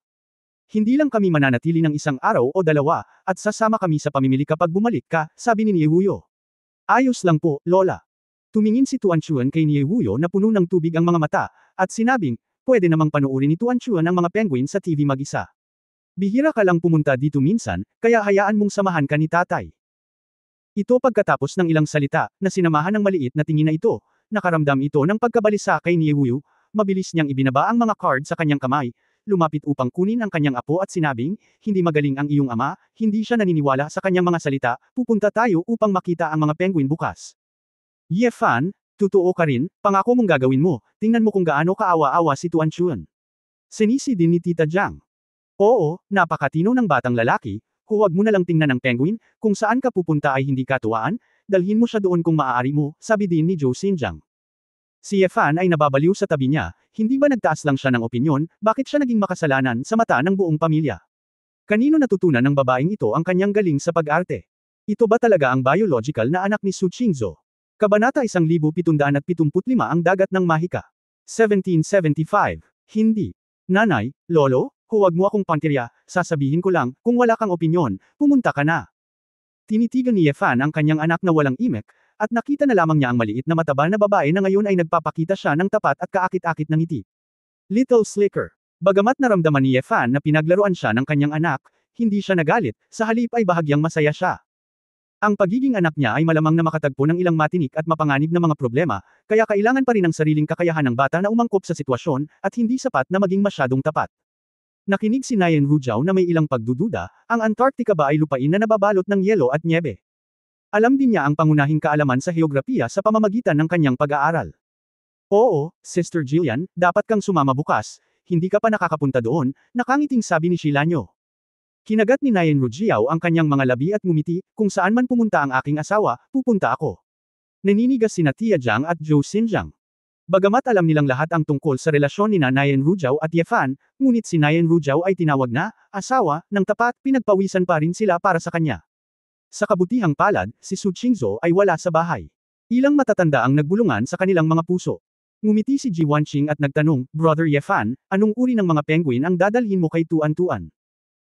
Hindi lang kami mananatili ng isang araw o dalawa, at sasama kami sa pamimili kapag bumalik ka, sabi ni Niewuyo. Ayos lang po, Lola. Tumingin si Tuanchuan kay Niewuyo na puno ng tubig ang mga mata, at sinabing, pwede namang panuorin ni Tuanchuan ang mga penguin sa TV mag-isa. Bihira ka lang pumunta dito minsan, kaya hayaan mong samahan ka ni tatay. Ito pagkatapos ng ilang salita, na sinamahan ng maliit na tingin na ito, nakaramdam ito ng pagkabalisa kay Niewuyo, mabilis niyang ibinaba ang mga card sa kanyang kamay, lumapit upang kunin ang kanyang apo at sinabing, hindi magaling ang iyong ama, hindi siya naniniwala sa kanyang mga salita, pupunta tayo upang makita ang mga penguin bukas. Yefan, totoo ka rin, pangako mong gagawin mo, tingnan mo kung gaano kaawa-awa si Tuanchuan. Sinisi din ni Tita Jiang. Oo, napakatino ng batang lalaki, huwag mo na lang tingnan ang penguin, kung saan ka pupunta ay hindi katuwaan, dalhin mo siya doon kung maaari mo, sabi din ni Zhou Xinjiang. Si Yefan ay nababaliw sa tabi niya, hindi ba nagtaas lang siya ng opinyon, bakit siya naging makasalanan sa mata ng buong pamilya? Kanino natutunan ng babaeng ito ang kanyang galing sa pag-arte? Ito ba talaga ang biological na anak ni Su Qingzhou? Kabanata 1775 ang dagat ng mahika. 1775. Hindi. Nanay, Lolo, huwag mo akong pantirya, sasabihin ko lang, kung wala kang opinyon, pumunta ka na. Tinitigan ni Yefan ang kanyang anak na walang imek, at nakita na lamang niya ang maliit na mataba na babae na ngayon ay nagpapakita siya ng tapat at kaakit-akit ng ngiti. Little Slicker. Bagamat naramdaman ni Yefan na pinaglaruan siya ng kanyang anak, hindi siya nagalit, sa halip ay bahagyang masaya siya. Ang pagiging anak niya ay malamang na makatagpo ng ilang matinik at mapanganib na mga problema, kaya kailangan pa rin ng sariling kakayahan ng bata na umangkop sa sitwasyon, at hindi sapat na maging masyadong tapat. Nakinig si Nayen Rujao na may ilang pagdududa, ang Antarctica ba ay lupain na nababalot ng yelo at nyebe? Alam din niya ang pangunahing kaalaman sa heograpiya sa pamamagitan ng kanyang pag-aaral. Oo, Sister Jillian, dapat kang sumama bukas, hindi ka pa nakakapunta doon, nakangiting sabi ni Shilanyo. Kinagat ni Nayen Rujao ang kanyang mga labi at ngumiti, kung saan man pumunta ang aking asawa, pupunta ako. Naninigas sina Tia Jiang at Zhou Xinjiang. Bagamat alam nilang lahat ang tungkol sa relasyon ni Nayen Rujao at Yefan, ngunit si Nayen Rujao ay tinawag na asawa ng tapat, pinagpawisan pa rin sila para sa kanya. Sa kabutihang palad, si Su Qingzhou ay wala sa bahay. Ilang matatanda ang nagbulungan sa kanilang mga puso. Ngumiti si Ji Wanqing at nagtanong, Brother Yefan, anong uri ng mga penguin ang dadalhin mo kay Tuan-Tuan?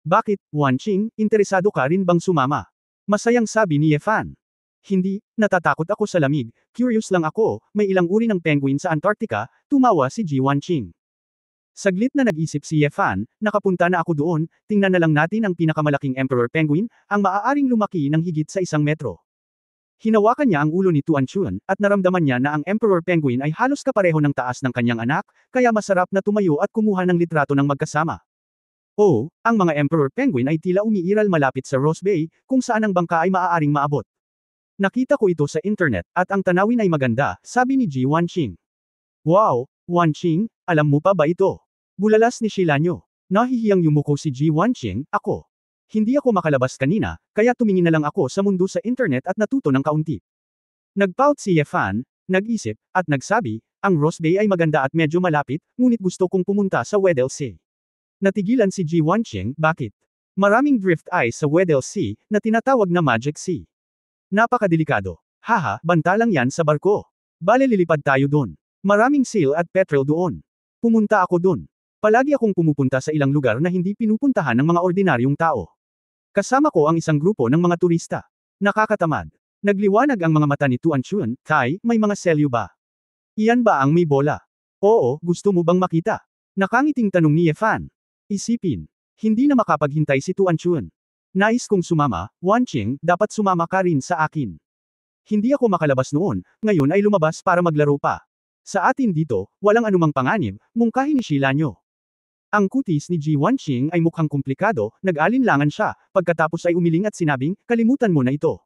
Bakit, Wanqing, interesado ka rin bang sumama? Masayang sabi ni Yefan. Hindi, natatakot ako sa lamig, curious lang ako, may ilang uri ng penguin sa Antarctica, tumawa si Ji Wanqing. Saglit na nag-isip si Yefan, nakapunta na ako doon, tingnan na lang natin ang pinakamalaking emperor penguin, ang maaaring lumaki ng higit sa 1 metro. Hinawakan niya ang ulo ni Tuan-Chuan, at naramdaman niya na ang emperor penguin ay halos kapareho ng taas ng kanyang anak, kaya masarap na tumayo at kumuha ng litrato ng magkasama. Oo, ang mga emperor penguin ay tila umiiral malapit sa Ross Bay, kung saan ang bangka ay maaaring maabot. Nakita ko ito sa internet, at ang tanawin ay maganda, sabi ni Ji Wanqing. Wow, Wanqing, alam mo pa ba ito? Bulalas ni Shilanyo. Nahihiyang yumuko si Ji Wanqing, ako. Hindi ako makalabas kanina, kaya tumingin na lang ako sa mundo sa internet at natuto ng kaunti. Nagpout si Yefan, nag-isip, at nagsabi, ang Ross Bay ay maganda at medyo malapit, ngunit gusto kong pumunta sa Weddell Sea. Natigilan si Ji Wanqing, bakit? Maraming drift ice sa Weddell Sea, na tinatawag na Magic Sea. Napakadelikado. Haha, banta lang yan sa barko. Bale lilipad tayo doon. Maraming seal at petrol doon. Pumunta ako doon. Palagi akong pumupunta sa ilang lugar na hindi pinupuntahan ng mga ordinaryong tao. Kasama ko ang isang grupo ng mga turista. Nakakatamad. Nagliwanag ang mga mata ni Tuan-Chuan, Kai, may mga selyo ba? Iyan ba ang may bola? Oo, gusto mo bang makita? Nakangiting tanong ni Yefan. Isipin. Hindi na makapaghintay si Tuan-Chuan. Nais kong sumama, Wanqing, dapat sumama ka rin sa akin. Hindi ako makalabas noon, ngayon ay lumabas para maglaro pa. Sa atin dito, walang anumang panganib, mungkahi ni Shilanyo. Ang kutis ni Ji Wanqing ay mukhang komplikado, nag-alinlangan siya, pagkatapos ay umiling at sinabing, kalimutan mo na ito.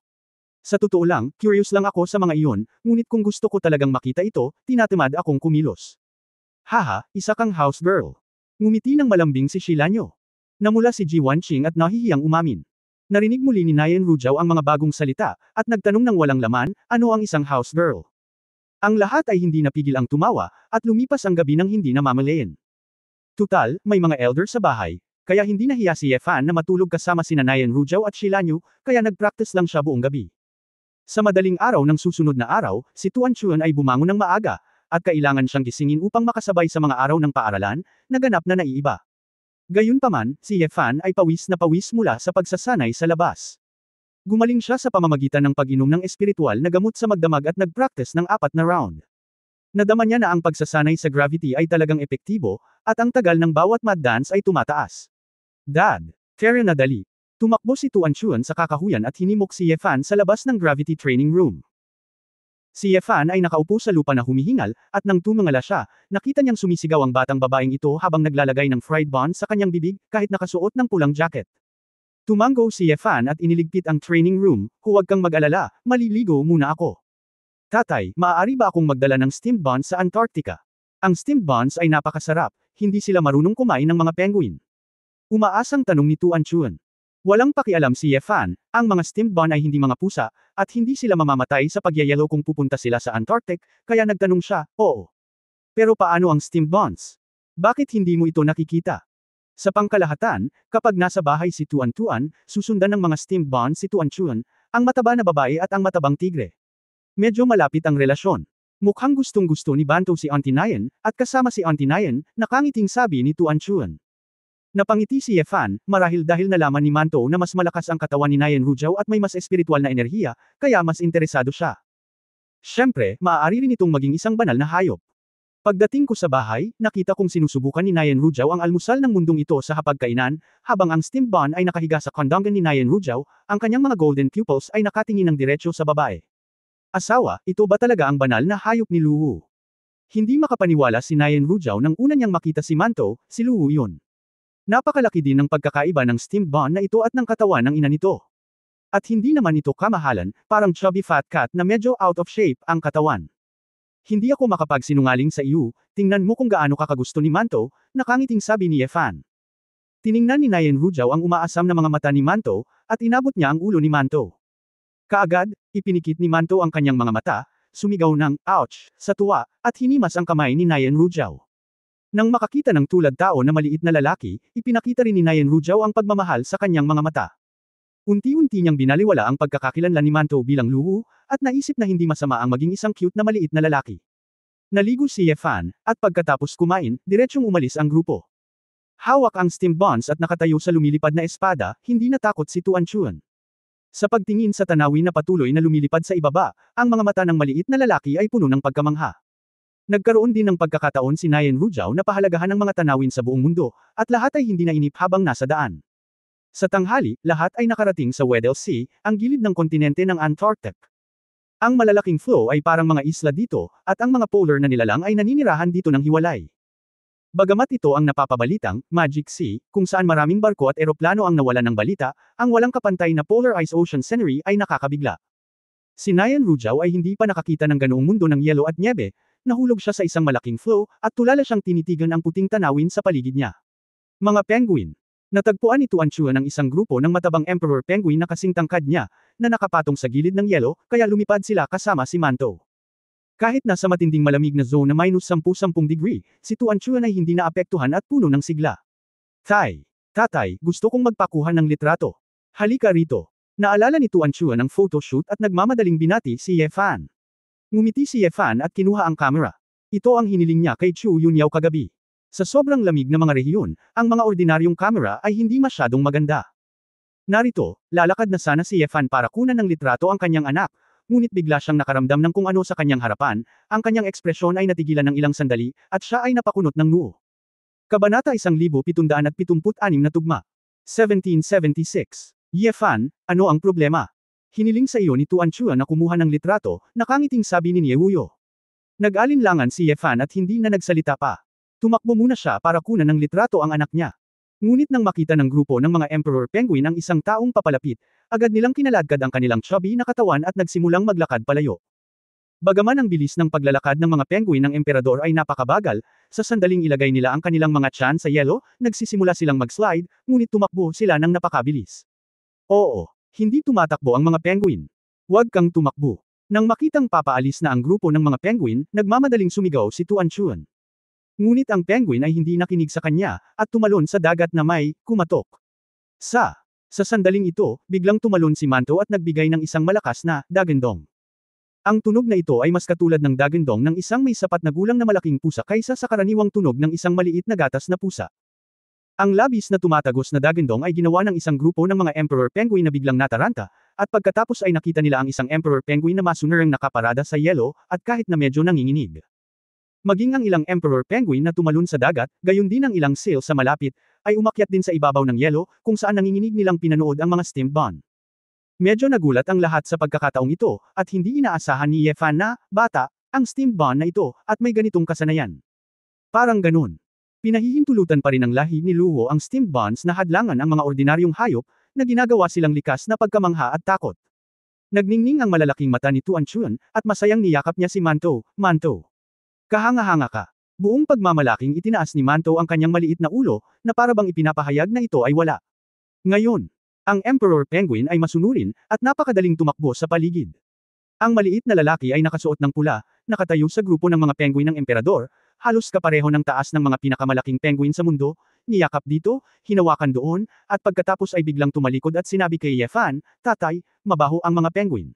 Sa totoo lang, curious lang ako sa mga iyon, ngunit kung gusto ko talagang makita ito, tinatamad akong kumilos. Haha, isa kang house girl. Ngumiti ng malambing si Shilanyo. Namula si Ji Wanqing at nahihiyang umamin. Narinig muli ni Nayen Rujao ang mga bagong salita, at nagtanong ng walang laman, ano ang isang house girl? Ang lahat ay hindi napigil ang tumawa, at lumipas ang gabi nang hindi namamalayan. Tutal, may mga elder sa bahay, kaya hindi nahiya si Yefan na matulog kasama sina Nayen Rujao at Shilanyo, kaya nag-practice lang siya buong gabi. Sa madaling araw ng susunod na araw, si Tuan-Chuan ay bumangon ng maaga, at kailangan siyang gisingin upang makasabay sa mga araw ng paaralan, naganap na naiiba. Gayunpaman, si Yefan ay pawis na pawis mula sa pagsasanay sa labas. Gumaling siya sa pamamagitan ng pag-inom ng espiritual na gamot sa magdamag at nag-practice ng 4 na round. Nadama niya na ang pagsasanay sa gravity ay talagang epektibo, at ang tagal ng bawat mad dance ay tumataas. Dad, Karen na dali. Tumakbo si Tuan-Chuan sa kakahuyan at hinimok si Yefan sa labas ng gravity training room. Si Yefan ay nakaupo sa lupa na humihingal, at nang tumingala siya, nakita niyang sumisigaw ang batang babaeng ito habang naglalagay ng fried bun sa kanyang bibig, kahit nakasuot ng pulang jacket. Tumango si Yefan at iniligpit ang training room, huwag kang mag-alala, maliligo muna ako. Tatay, maaari ba akong magdala ng steamed buns sa Antarctica? Ang steamed buns ay napakasarap, hindi sila marunong kumain ng mga penguin. Umaasang tanong ni Tuan-Chuan. Walang pakialam si Yefan, ang mga steamed bun ay hindi mga pusa, at hindi sila mamamatay sa pagyayelo kung pupunta sila sa Antarctic, kaya nagtanong siya, oo. Pero paano ang steamed buns? Bakit hindi mo ito nakikita? Sa pangkalahatan, kapag nasa bahay si Tuan-Tuan, susundan ng mga steamed buns si Tuan-Chuan, ang mataba na babae at ang matabang tigre. Medyo malapit ang relasyon. Mukhang gustong-gusto ni Banto si Auntie Nayen, at kasama si Auntie Nayen, nakangiting sabi ni Tuan-Chuan. Napangiti si Yefan, marahil dahil nalaman ni Manto na mas malakas ang katawan ni Nayen Rujao at may mas espiritual na enerhiya, kaya mas interesado siya. Siyempre, maaari rin itong maging isang banal na hayop. Pagdating ko sa bahay, nakita kong sinusubukan ni Nayan Rujao ang almusal ng mundong ito sa hapagkainan, habang ang steamed bun ay nakahiga sa kondongan ni Nayan Rujao, ang kanyang mga golden pupils ay nakatingin ng diretso sa babae. Asawa, ito ba talaga ang banal na hayop ni Luwu? Hindi makapaniwala si Nayan Rujao nang una niyang makita si Manto, si Luwu yun. Napakalaki din ng pagkakaiba ng steamed bun na ito at ng katawan ng ina nito. At hindi naman ito kamahalan, parang chubby fat cat na medyo out of shape ang katawan. Hindi ako makapagsinungaling sa iyo, tingnan mo kung gaano kakagusto ni Manto, nakangiting sabi ni Efan. Tiningnan ni Nayan Rujao ang umaasam na mga mata ni Manto, at inabot niya ang ulo ni Manto. Kaagad, ipinikit ni Manto ang kanyang mga mata, sumigaw ng, ouch, sa tuwa, at hinimas ang kamay ni Nayan Rujao. Nang makakita ng tulad tao na maliit na lalaki, ipinakita rin ni Nayan Rujao ang pagmamahal sa kanyang mga mata. Unti-unti niyang binaliwala ang pagkakakilanlan ni Manto bilang Luwu, at naisip na hindi masama ang maging isang cute na maliit na lalaki. Naligo si Efan, at pagkatapos kumain, diretsyong umalis ang grupo. Hawak ang steamed buns at nakatayo sa lumilipad na espada, hindi natakot si Tuan Chuan. Sa pagtingin sa tanawin na patuloy na lumilipad sa ibaba, ang mga mata ng maliit na lalaki ay puno ng pagkamangha. Nagkaroon din ng pagkakataon si Nayan Rujao na pahalagahan ang mga tanawin sa buong mundo, at lahat ay hindi nainip habang nasa daan. Sa tanghali, lahat ay nakarating sa Weddell Sea, ang gilid ng kontinente ng Antarctic. Ang malalaking floe ay parang mga isla dito, at ang mga polar na nilalang ay naninirahan dito ng hiwalay. Bagamat ito ang napapabalitang Magic Sea, kung saan maraming barko at eroplano ang nawalan ng balita, ang walang kapantay na polar ice ocean scenery ay nakakabigla. Si Nayan Rujao ay hindi pa nakakita ng ganoong mundo ng yelo at nyebe, nahulog siya sa isang malaking floe, at tulala siyang tinitigan ang puting tanawin sa paligid niya. Mga penguin. Natagpuan ni Tuan Chuan ang isang grupo ng matabang emperor penguin na kasing tangkad niya, na nakapatong sa gilid ng yelo, kaya lumipad sila kasama si Manto. Kahit nasa matinding malamig na zone na -10-10 degree, si Tuan Chuan ay hindi naapektuhan at puno ng sigla. Tatay, gusto kong magpakuha ng litrato. Halika rito. Naalala ni Tuan Chuan ang photoshoot at nagmamadaling binati si Efan. Ngumiti si Efan at kinuha ang camera. Ito ang hiniling niya kay Chu Yunyao kagabi. Sa sobrang lamig na mga rehiyon, ang mga ordinaryong camera ay hindi masyadong maganda. Narito, lalakad na sana si Efan para kunan ng litrato ang kanyang anak, ngunit bigla siyang nakaramdam ng kung ano sa kanyang harapan, ang kanyang ekspresyon ay natigilan ng ilang sandali, at siya ay napakunot ng noo. Kabanata 1776 na tugma. 1776. Efan, ano ang problema? Hiniling sa iyo ni Tuan Chuan na kumuha ng litrato, nakangiting sabi ni Niewuyo. Nag-alinlangan si Efan at hindi na nagsalita pa. Tumakbo muna siya para kunan ng litrato ang anak niya. Ngunit nang makita ng grupo ng mga emperor penguin ang isang taong papalapit, agad nilang kinaladkad ang kanilang chubby na katawan at nagsimulang maglakad palayo. Bagaman ang bilis ng paglalakad ng mga penguin ng emperador ay napakabagal, sa sandaling ilagay nila ang kanilang mga tiyan sa yelo, nagsisimula silang mag-slide, ngunit tumakbo sila ng napakabilis. Oo, hindi tumatakbo ang mga penguin. Huwag kang tumakbo. Nang makitang papaalis na ang grupo ng mga penguin, nagmamadaling sumigaw si Tuan Chuan. Ngunit ang penguin ay hindi nakinig sa kanya, at tumalon sa dagat na may kumatok. Sa sandaling ito, biglang tumalon si Manto at nagbigay ng isang malakas na dagandong. Ang tunog na ito ay mas katulad ng dagandong ng isang may sapat na gulang na malaking pusa kaysa sa karaniwang tunog ng isang maliit na gatas na pusa. Ang labis na tumatagos na dagandong ay ginawa ng isang grupo ng mga emperor penguin na biglang nataranta, at pagkatapos ay nakita nila ang isang emperor penguin na masunarang nakaparada sa yelo, at kahit na medyo nanginginig. Maging ang ilang emperor penguin na tumalon sa dagat, gayon din ang ilang seal sa malapit, ay umakyat din sa ibabaw ng yelo, kung saan nanginginig nilang pinanood ang mga steamed bun. Medyo nagulat ang lahat sa pagkakataong ito, at hindi inaasahan ni Efan na, bata, ang steamed bun na ito, at may ganitong kasanayan. Parang ganun. Pinahihintulutan pa rin ng lahi ni Luwo ang steamed buns na hadlangan ang mga ordinaryong hayop, na ginagawa silang likas na pagkamangha at takot. Nagningning ang malalaking mata ni Tuan Chuan, at masayang niyakap niya si Manto. Kahanga-hanga ka. Buong pagmamalaking itinaas ni Manto ang kanyang maliit na ulo, na parabang ipinapahayag na ito ay wala. Ngayon, ang Emperor Penguin ay masunurin, at napakadaling tumakbo sa paligid. Ang maliit na lalaki ay nakasuot ng pula, nakatayo sa grupo ng mga penguin ng Emperador, halos kapareho ng taas ng mga pinakamalaking penguin sa mundo, niyakap dito, hinawakan doon, at pagkatapos ay biglang tumalikod at sinabi kay Efan, Tatay, mabaho ang mga penguin.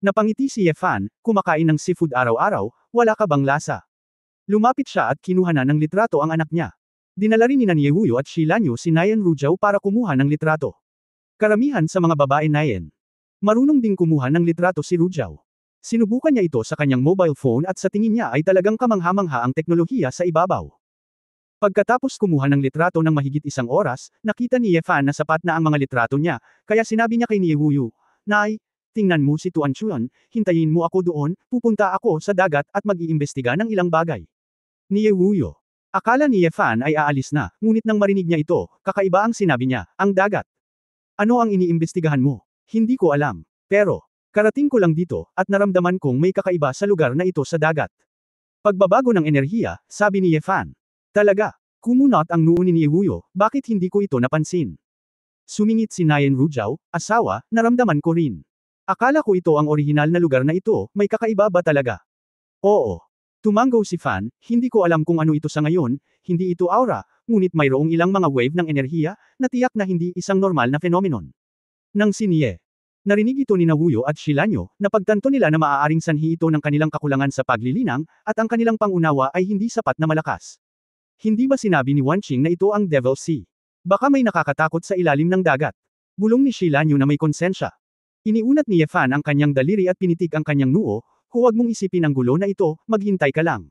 Napangiti si Efan, kumakain ng seafood araw-araw, wala ka bang lasa? Lumapit siya at kinuha na ng litrato ang anak niya. Dinala rin ni Niewuyo at Shilanyo si Nayan Rujao para kumuha ng litrato. Karamihan sa mga babae Nayan. Marunong ding kumuha ng litrato si Rujao. Sinubukan niya ito sa kanyang mobile phone at sa tingin niya ay talagang kamangha-mangha ang teknolohiya sa ibabaw. Pagkatapos kumuha ng litrato ng mahigit 1 oras, nakita ni Yefan na sapat na ang mga litrato niya, kaya sinabi niya kay Niewuyu, "Nay, tingnan mo si Tuan Chuan, hintayin mo ako doon, pupunta ako sa dagat at mag-iimbestiga ng ilang bagay." Niewuyu. Akala ni Yefan ay aalis na, ngunit nang marinig niya ito, kakaiba ang sinabi niya, "Ang dagat. Ano ang iniimbestigahan mo?" "Hindi ko alam. Pero, karating ko lang dito, at naramdaman kong may kakaiba sa lugar na ito sa dagat." Pagbabago ng enerhiya, sabi ni Yefan. Talaga. Kumunot ang noo ni Niewuyo, bakit hindi ko ito napansin? Sumingit si Nayen Rujiao, asawa, naramdaman ko rin. Akala ko ito ang orihinal na lugar na ito, may kakaiba ba talaga? Oo. Tumanggaw si Fan, hindi ko alam kung ano ito sa ngayon, hindi ito aura, ngunit mayroong ilang mga wave ng enerhiya, na tiyak na hindi isang normal na phenomenon. Nang siniye. Narinig ito ni Nawuyo at Shilanyo, na pagtanto nila na maaaring sanhi ito ng kanilang kakulangan sa paglilinang, at ang kanilang pangunawa ay hindi sapat na malakas. Hindi ba sinabi ni Wanqing na ito ang Devil Sea? Baka may nakakatakot sa ilalim ng dagat. Bulong ni Shilanyo na may konsensya. Iniunat ni Yefan ang kanyang daliri at pinitik ang kanyang noo, huwag mong isipin ang gulo na ito, maghintay ka lang.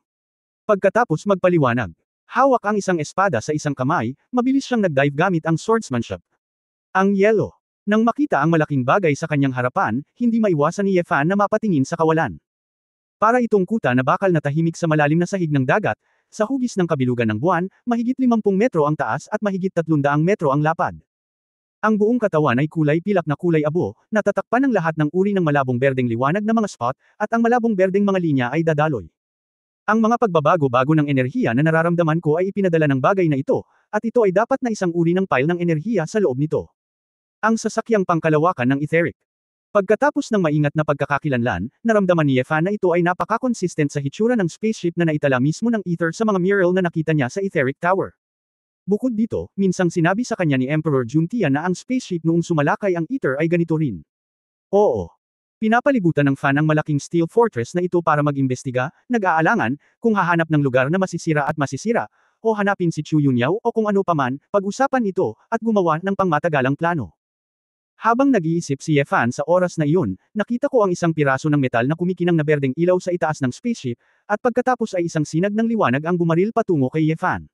Pagkatapos magpaliwanag. Hawak ang isang espada sa isang kamay, mabilis siyang nagdive gamit ang swordsmanship. Ang yelo. Nang makita ang malaking bagay sa kanyang harapan, hindi maiwasan ni Yefan na mapatingin sa kawalan. Para itong kuta na bakal na tahimik sa malalim na sahig ng dagat, sa hugis ng kabilugan ng buwan, mahigit 50 metro ang taas at mahigit 300 metro ang lapad. Ang buong katawan ay kulay pilak na kulay abo, natatakpan ng lahat ng uri ng malabong berdeng liwanag na mga spot, at ang malabong berdeng mga linya ay dadaloy. Ang mga pagbabago-bago ng enerhiya na nararamdaman ko ay ipinadala ng bagay na ito, at ito ay dapat na isang uri ng pile ng enerhiya sa loob nito. Ang sasakyang pangkalawakan ng etheric. Pagkatapos ng maingat na pagkakakilanlan, naramdaman ni Yefan na ito ay napaka-consistent sa hitsura ng spaceship na naitala mismo ng ether sa mga mural na nakita niya sa etheric tower. Bukod dito, minsang sinabi sa kanya ni Emperor Juntian na ang spaceship noong sumalakay ang ether ay ganito rin. Oo. Pinapalibutan ng Fan ang malaking steel fortress na ito para mag-imbestiga, nag-aalangan, kung hahanap ng lugar na masisira, o hanapin si Chu Yunyao o kung ano paman, pag-usapan ito, at gumawa ng pangmatagalang plano. Habang nag-iisip si Yefan sa oras na iyon, nakita ko ang isang piraso ng metal na kumikinang na berdeng ilaw sa itaas ng spaceship, at pagkatapos ay isang sinag ng liwanag ang bumaril patungo kay Yefan.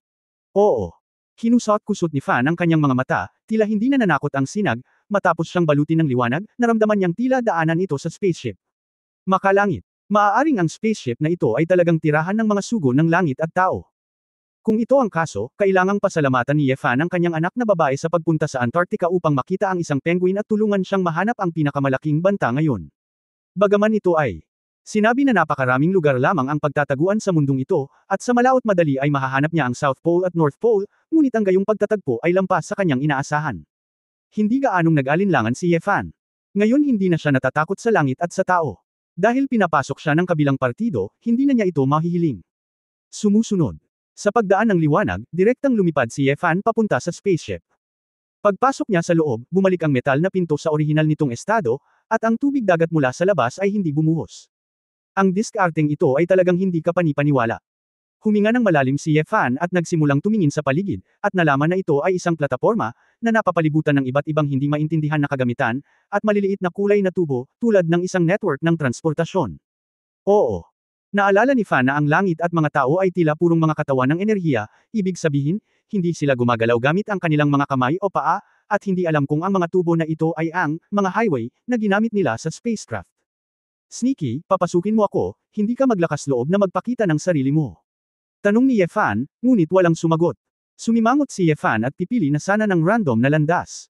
Oo. Kinusot-kusot ni Fan ang kanyang mga mata, tila hindi na nanakot ang sinag, matapos siyang balutin ng liwanag, naramdaman niyang tila daanan ito sa spaceship. Makalangit. Maaaring ang spaceship na ito ay talagang tirahan ng mga sugo ng langit at tao. Kung ito ang kaso, kailangang pasalamatan ni Yefan ang kanyang anak na babae sa pagpunta sa Antarctica upang makita ang isang penguin at tulungan siyang mahanap ang pinakamalaking banta ngayon. Bagaman ito ay sinabi na napakaraming lugar lamang ang pagtataguan sa mundong ito, at sa malaot madali ay mahahanap niya ang South Pole at North Pole, ngunit ang gayong pagtatagpo ay lampas sa kanyang inaasahan. Hindi gaanong nag-alinlangan si Yefan. Ngayon hindi na siya natatakot sa langit at sa tao. Dahil pinapasok siya ng kabilang partido, hindi na niya ito mahihiling. Sumusunod. Sa pagdaan ng liwanag, direktang lumipad si Yefan papunta sa spaceship. Pagpasok niya sa loob, bumalik ang metal na pinto sa orihinal nitong estado, at ang tubig dagat mula sa labas ay hindi bumuhos. Ang diskarteng ito ay talagang hindi kapani-paniwala. Huminga ng malalim si Yefan at nagsimulang tumingin sa paligid, at nalaman na ito ay isang plataporma, na napapalibutan ng iba't ibang hindi maintindihan na kagamitan, at maliliit na kulay na tubo, tulad ng isang network ng transportasyon. Oo. Naalala ni Fan na ang langit at mga tao ay tila purong mga katawan ng enerhiya, ibig sabihin, hindi sila gumagalaw gamit ang kanilang mga kamay o paa, at hindi alam kung ang mga tubo na ito ay ang mga highway na ginamit nila sa spacecraft. Sneaky, papasukin mo ako, hindi ka maglakas loob na magpakita ng sarili mo. Tanong ni Yefan, ngunit walang sumagot. Sumimangot si Yefan at pipili na sana ng random na landas.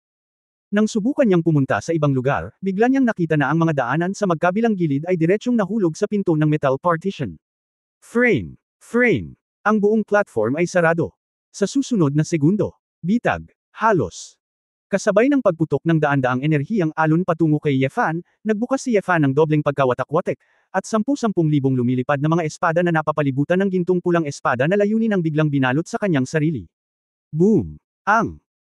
Nang subukan niyang pumunta sa ibang lugar, bigla niyang nakita na ang mga daanan sa magkabilang gilid ay diretsyong nahulog sa pinto ng metal partition. Frame. Ang buong platform ay sarado. Sa susunod na segundo, bitag, halos. Kasabay ng pagputok ng daan-daang enerhiyang alon patungo kay Yefan, nagbukas si Yefan ng dobleng pagkawatak-watek, at 10,000 libong lumilipad na mga espada na napapalibutan ng gintong pulang espada na layunin ang biglang binalot sa kanyang sarili. Boom!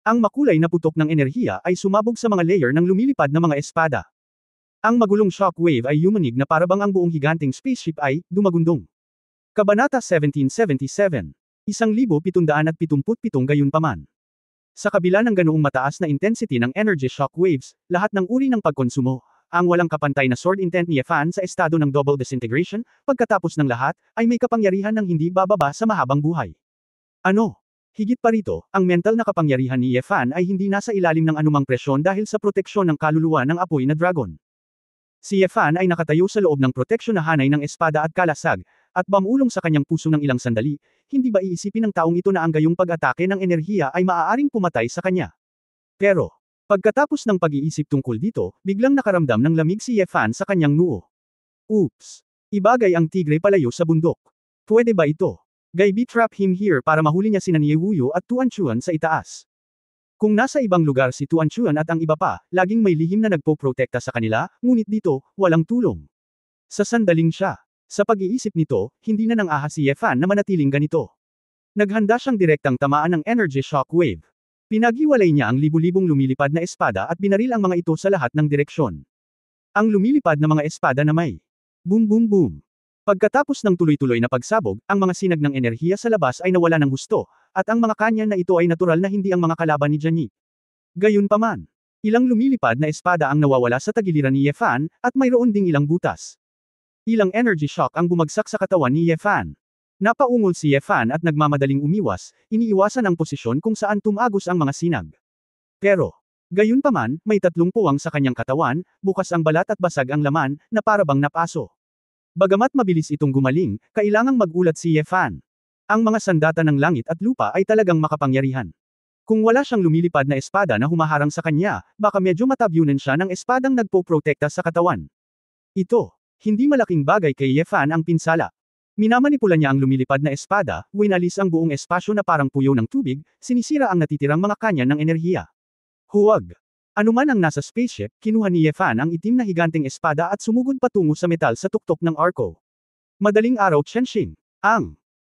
Ang makulay na putok ng enerhiya ay sumabog sa mga layer ng lumilipad na mga espada. Ang magulong shockwave ay yumanig na parabang ang buong higanting spaceship ay dumagundong. Kabanata 1777. 1777 Gayunpaman. Sa kabila ng ganoong mataas na intensity ng energy shockwaves, lahat ng uri ng pagkonsumo, ang walang kapantay na sword intent ni Fan sa estado ng double disintegration, pagkatapos ng lahat, ay may kapangyarihan ng hindi bababa sa mahabang buhay. Ano? Higit pa rito, ang mental na kapangyarihan ni Fan ay hindi nasa ilalim ng anumang presyon dahil sa proteksyon ng kaluluwa ng apoy na dragon. Si Fan ay nakatayo sa loob ng proteksyon na hanay ng espada at kalasag, at bamulong sa kanyang puso ng ilang sandali, hindi ba iisipin ng taong ito na ang gayong pag-atake ng enerhiya ay maaaring pumatay sa kanya? Pero, pagkatapos ng pag-iisip tungkol dito, biglang nakaramdam ng lamig si Fan sa kanyang noo. Oops! Ibagay ang tigre palayo sa bundok. Pwede ba ito? Gaybi trap him here para mahuli niya sina Niewuyo at Tuan Chuan sa itaas. Kung nasa ibang lugar si Tuan Chuan at ang iba pa, laging may lihim na nagpo-protekta sa kanila, ngunit dito, walang tulong. Sa sandaling siya. Sa pag-iisip nito, hindi na nang ahas si Fan na manatiling ganito. Naghanda siyang direktang tamaan ng energy shock wave. Pinaghiwalay niya ang libu-libong lumilipad na espada at binaril ang mga ito sa lahat ng direksyon. Ang lumilipad na mga espada na may boom boom boom. Pagkatapos ng tuloy-tuloy na pagsabog, ang mga sinag ng enerhiya sa labas ay nawala ng husto, at ang mga kanya na ito ay natural na hindi ang mga kalaban ni Jianyi. Gayunpaman, ilang lumilipad na espada ang nawawala sa tagiliran ni Fan, at mayroon ding ilang butas. Ilang energy shock ang bumagsak sa katawan ni Fan. Napaungol si Fan at nagmamadaling umiwas, iniiwasan ang posisyon kung saan tumagos ang mga sinag. Pero, gayunpaman, may tatlong puwang sa kanyang katawan, bukas ang balat at basag ang laman, na para bang napaso. Bagamat mabilis itong gumaling, kailangang magulat si Fan. Ang mga sandata ng langit at lupa ay talagang makapangyarihan. Kung wala siyang lumilipad na espada na humaharang sa kanya, baka medyo matabyunan siya ng espadang nagpo-protekta sa katawan. Ito, hindi malaking bagay kay Fan ang pinsala. Minamanipula niya ang lumilipad na espada, winalis ang buong espasyo na parang puyo ng tubig, sinisira ang natitirang mga kanya ng enerhiya. Huwag! Anuman ang nasa spaceship, kinuha ni Fan ang itim na higanteng espada at sumugod patungo sa metal sa tuktok ng arko. Madaling araw Chenxing.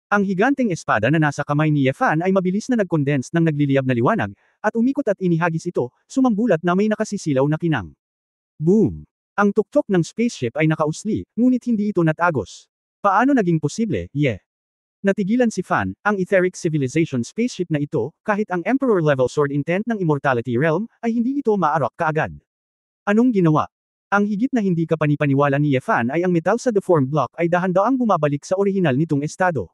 Ang higanteng espada na nasa kamay ni Fan ay mabilis na nag-condense ng nagliliyab na liwanag, at umikot at inihagis ito, sumambulat na may nakasisilaw na kinang. Boom! Ang tuktok ng spaceship ay nakausli, ngunit hindi ito natagos. Paano naging posible, Natigilan si Fan, ang etheric civilization spaceship na ito, kahit ang Emperor-level sword intent ng Immortality Realm, ay hindi ito maarok kaagad. Anong ginawa? Ang higit na hindi kapanipaniwala ni Fan ay ang metal sa deformed block ay dahan-daang bumabalik sa orihinal nitong estado.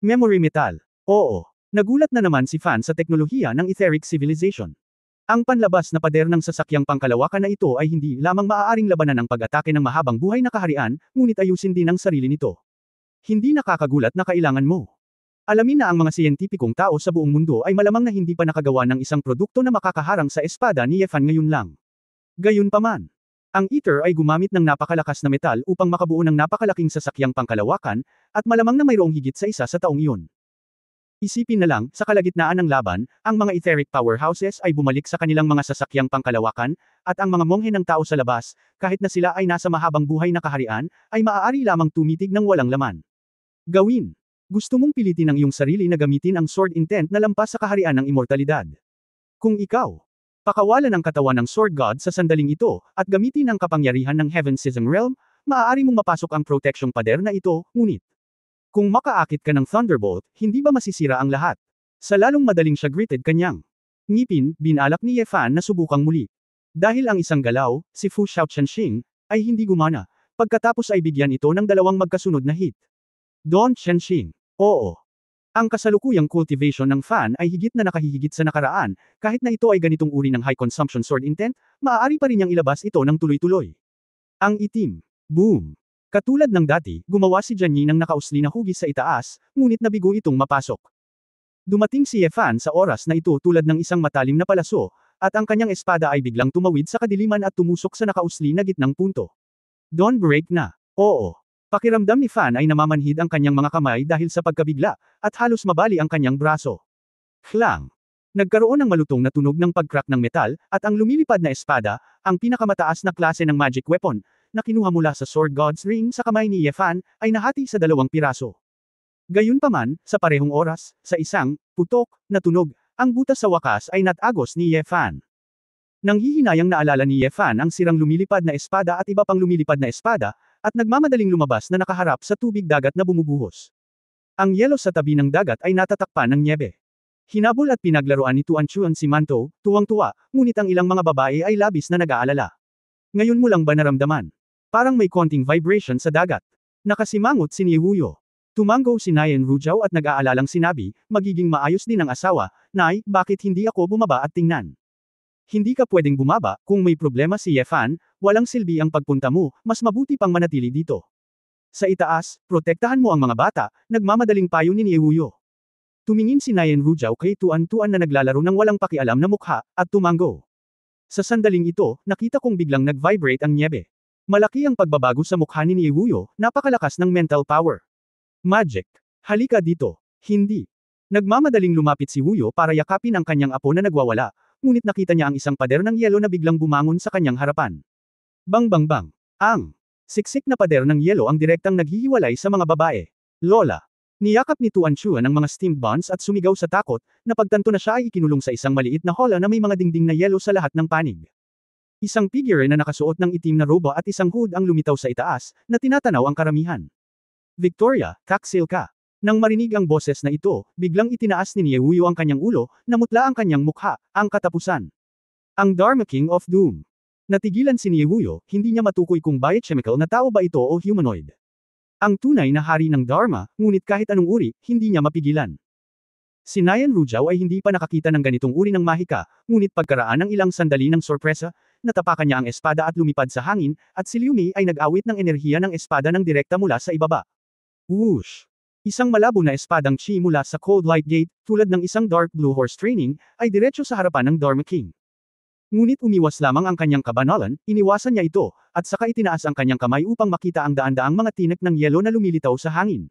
Memory metal. Oo. Nagulat na naman si Fan sa teknolohiya ng etheric civilization. Ang panlabas na pader ng sasakyang pangkalawakan na ito ay hindi lamang maaaring labanan ang pag-atake ng mahabang buhay na kaharian, ngunit ayusin din ang sarili nito. Hindi nakakagulat na kailangan mo. Alamin na ang mga siyentipikong tao sa buong mundo ay malamang na hindi pa nakagawa ng isang produkto na makakaharang sa espada ni Fan ngayon lang. Gayunpaman, ang Ether ay gumamit ng napakalakas na metal upang makabuo ng napakalaking sasakyang pangkalawakan, at malamang na mayroong higit sa isa sa taong iyon. Isipin na lang, sa kalagitnaan ng laban, ang mga etheric powerhouses ay bumalik sa kanilang mga sasakyang pangkalawakan, at ang mga monghe ng tao sa labas, kahit na sila ay nasa mahabang buhay na kaharian, ay maaari lamang tumitig ng walang laman. Gawin. Gusto mong pilitin ang iyong sarili na gamitin ang sword intent na lampas sa kaharian ng immortalidad. Kung ikaw, pakawalan ang katawan ng sword god sa sandaling ito, at gamitin ang kapangyarihan ng Heaven Sism Realm, maaari mong mapasok ang protectionng pader na ito, ngunit, kung makaakit ka ng Thunderbolt, hindi ba masisira ang lahat? Sa lalong madaling siya greeted kanyang ngipin, binalak ni Fan na subukang muli. Dahil ang isang galaw, si Fu Xiaoqianxing, ay hindi gumana, pagkatapos ay bigyan ito ng dalawang magkasunod na hit. Don Chenxing. Oo. Ang kasalukuyang cultivation ng Fan ay higit na nakahihigit sa nakaraan, kahit na ito ay ganitong uri ng high consumption sword intent, maaari pa rin niyang ilabas ito ng tuloy-tuloy. Ang itim. Boom. Katulad ng dati, gumawa si Jianyi ng nakausli na hugis sa itaas, ngunit nabigo itong mapasok. Dumating si Fan sa oras na ito tulad ng isang matalim na palaso, at ang kanyang espada ay biglang tumawid sa kadiliman at tumusok sa nakausli na gitnang punto. Don't break na. Oo. Pakiramdam ni Fan ay namamanhid ang kanyang mga kamay dahil sa pagkabigla, at halos mabali ang kanyang braso. Klang! Nagkaroon ng malutong na tunog ng pag-crack ng metal, at ang lumilipad na espada, ang pinakamataas na klase ng magic weapon, na kinuha mula sa Sword God's Ring sa kamay ni Fan, ay nahati sa 2 piraso. Gayunpaman, sa parehong oras, sa isang putok na tunog, ang butas sa wakas ay natagos ni Fan. Nanghihinayang naalala ni Fan ang sirang lumilipad na espada at iba pang lumilipad na espada, at nagmamadaling lumabas na nakaharap sa tubig dagat na bumubuhos. Ang yelo sa tabi ng dagat ay natatakpan ng nyebe. Hinabol at pinaglaruan ni Tuan Chuan si Mantou, tuwang-tuwa, ngunit ang ilang mga babae ay labis na nag-aalala. Ngayon mo lang ba naramdaman? Parang may konting vibration sa dagat. Nakasimangot si Niewuyo. Tumango si Nayan Rujao at nag-aalalang sinabi, magiging maayos din ang asawa, Nay, bakit hindi ako bumaba at tingnan? Hindi ka pwedeng bumaba, kung may problema si Yefan, walang silbi ang pagpunta mo, mas mabuti pang manatili dito. Sa itaas, protektahan mo ang mga bata, nagmamadaling payo ni Niewuyo. Tumingin si Nayan Rujao kay Tuan-Tuan na naglalaro ng walang pakialam na mukha, at tumango. Sa sandaling ito, nakita kong biglang nag-vibrate ang niebe. Malaki ang pagbabago sa mukha ni Niewuyo, napakalakas ng mental power. Magic. Halika dito. Hindi. Nagmamadaling lumapit si Wuyo para yakapin ang kanyang apo na nagwawala, ngunit nakita niya ang isang pader ng yelo na biglang bumangon sa kanyang harapan. Bang bang bang. Ang siksik na pader ng yelo ang direktang naghihiwalay sa mga babae. Lola. Niyakap ni Tuan Chua ng mga steamed buns at sumigaw sa takot, na pagtanto na siya ay ikinulong sa isang maliit na hola na may mga dingding na yelo sa lahat ng panig. Isang figure na nakasuot ng itim na roba at isang hood ang lumitaw sa itaas, na tinatanaw ang karamihan. Victoria, taksil ka. Nang marinig ang boses na ito, biglang itinaas ni Niewuyo ang kanyang ulo, namutla ang kanyang mukha, ang katapusan. Ang Dharma King of Doom. Natigilan si Niewuyo, hindi niya matukoy kung biochemical na tao ba ito o humanoid. Ang tunay na hari ng Dharma, ngunit kahit anong uri, hindi niya mapigilan. Si Nayan Rujao ay hindi pa nakakita ng ganitong uri ng mahika, ngunit pagkaraan ng ilang sandali ng sorpresa, natapakan niya ang espada at lumipad sa hangin, at si Liu Mi ay nag-awit ng enerhiya ng espada ng direkta mula sa ibaba. Whoosh! Isang malabo na espadang chi mula sa Cold Light Gate, tulad ng isang dark blue horse training, ay diretso sa harapan ng Dharma King. Ngunit umiwas lamang ang kanyang kabanalan, iniwasan niya ito, at saka itinaas ang kanyang kamay upang makita ang daan-daang mga tinek ng yelo na lumilitaw sa hangin.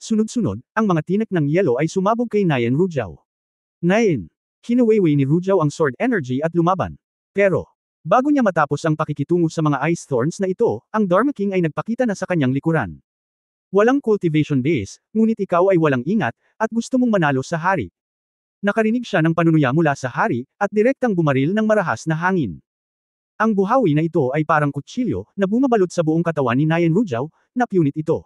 Sunod-sunod, ang mga tinek ng yelo ay sumabog kay Nayan Rujao. Nayan! Kinawayway ni Rujao ang sword energy at lumaban. Pero, bago niya matapos ang pakikitungo sa mga ice thorns na ito, ang Dharma King ay nagpakita na sa kanyang likuran. Walang cultivation base, ngunit ikaw ay walang ingat, at gusto mong manalo sa hari. Nakarinig siya ng panunuya mula sa hari, at direktang bumaril ng marahas na hangin. Ang buhawi na ito ay parang kutsilyo, na bumabalot sa buong katawan ni Nayan Rujao, na punit ito.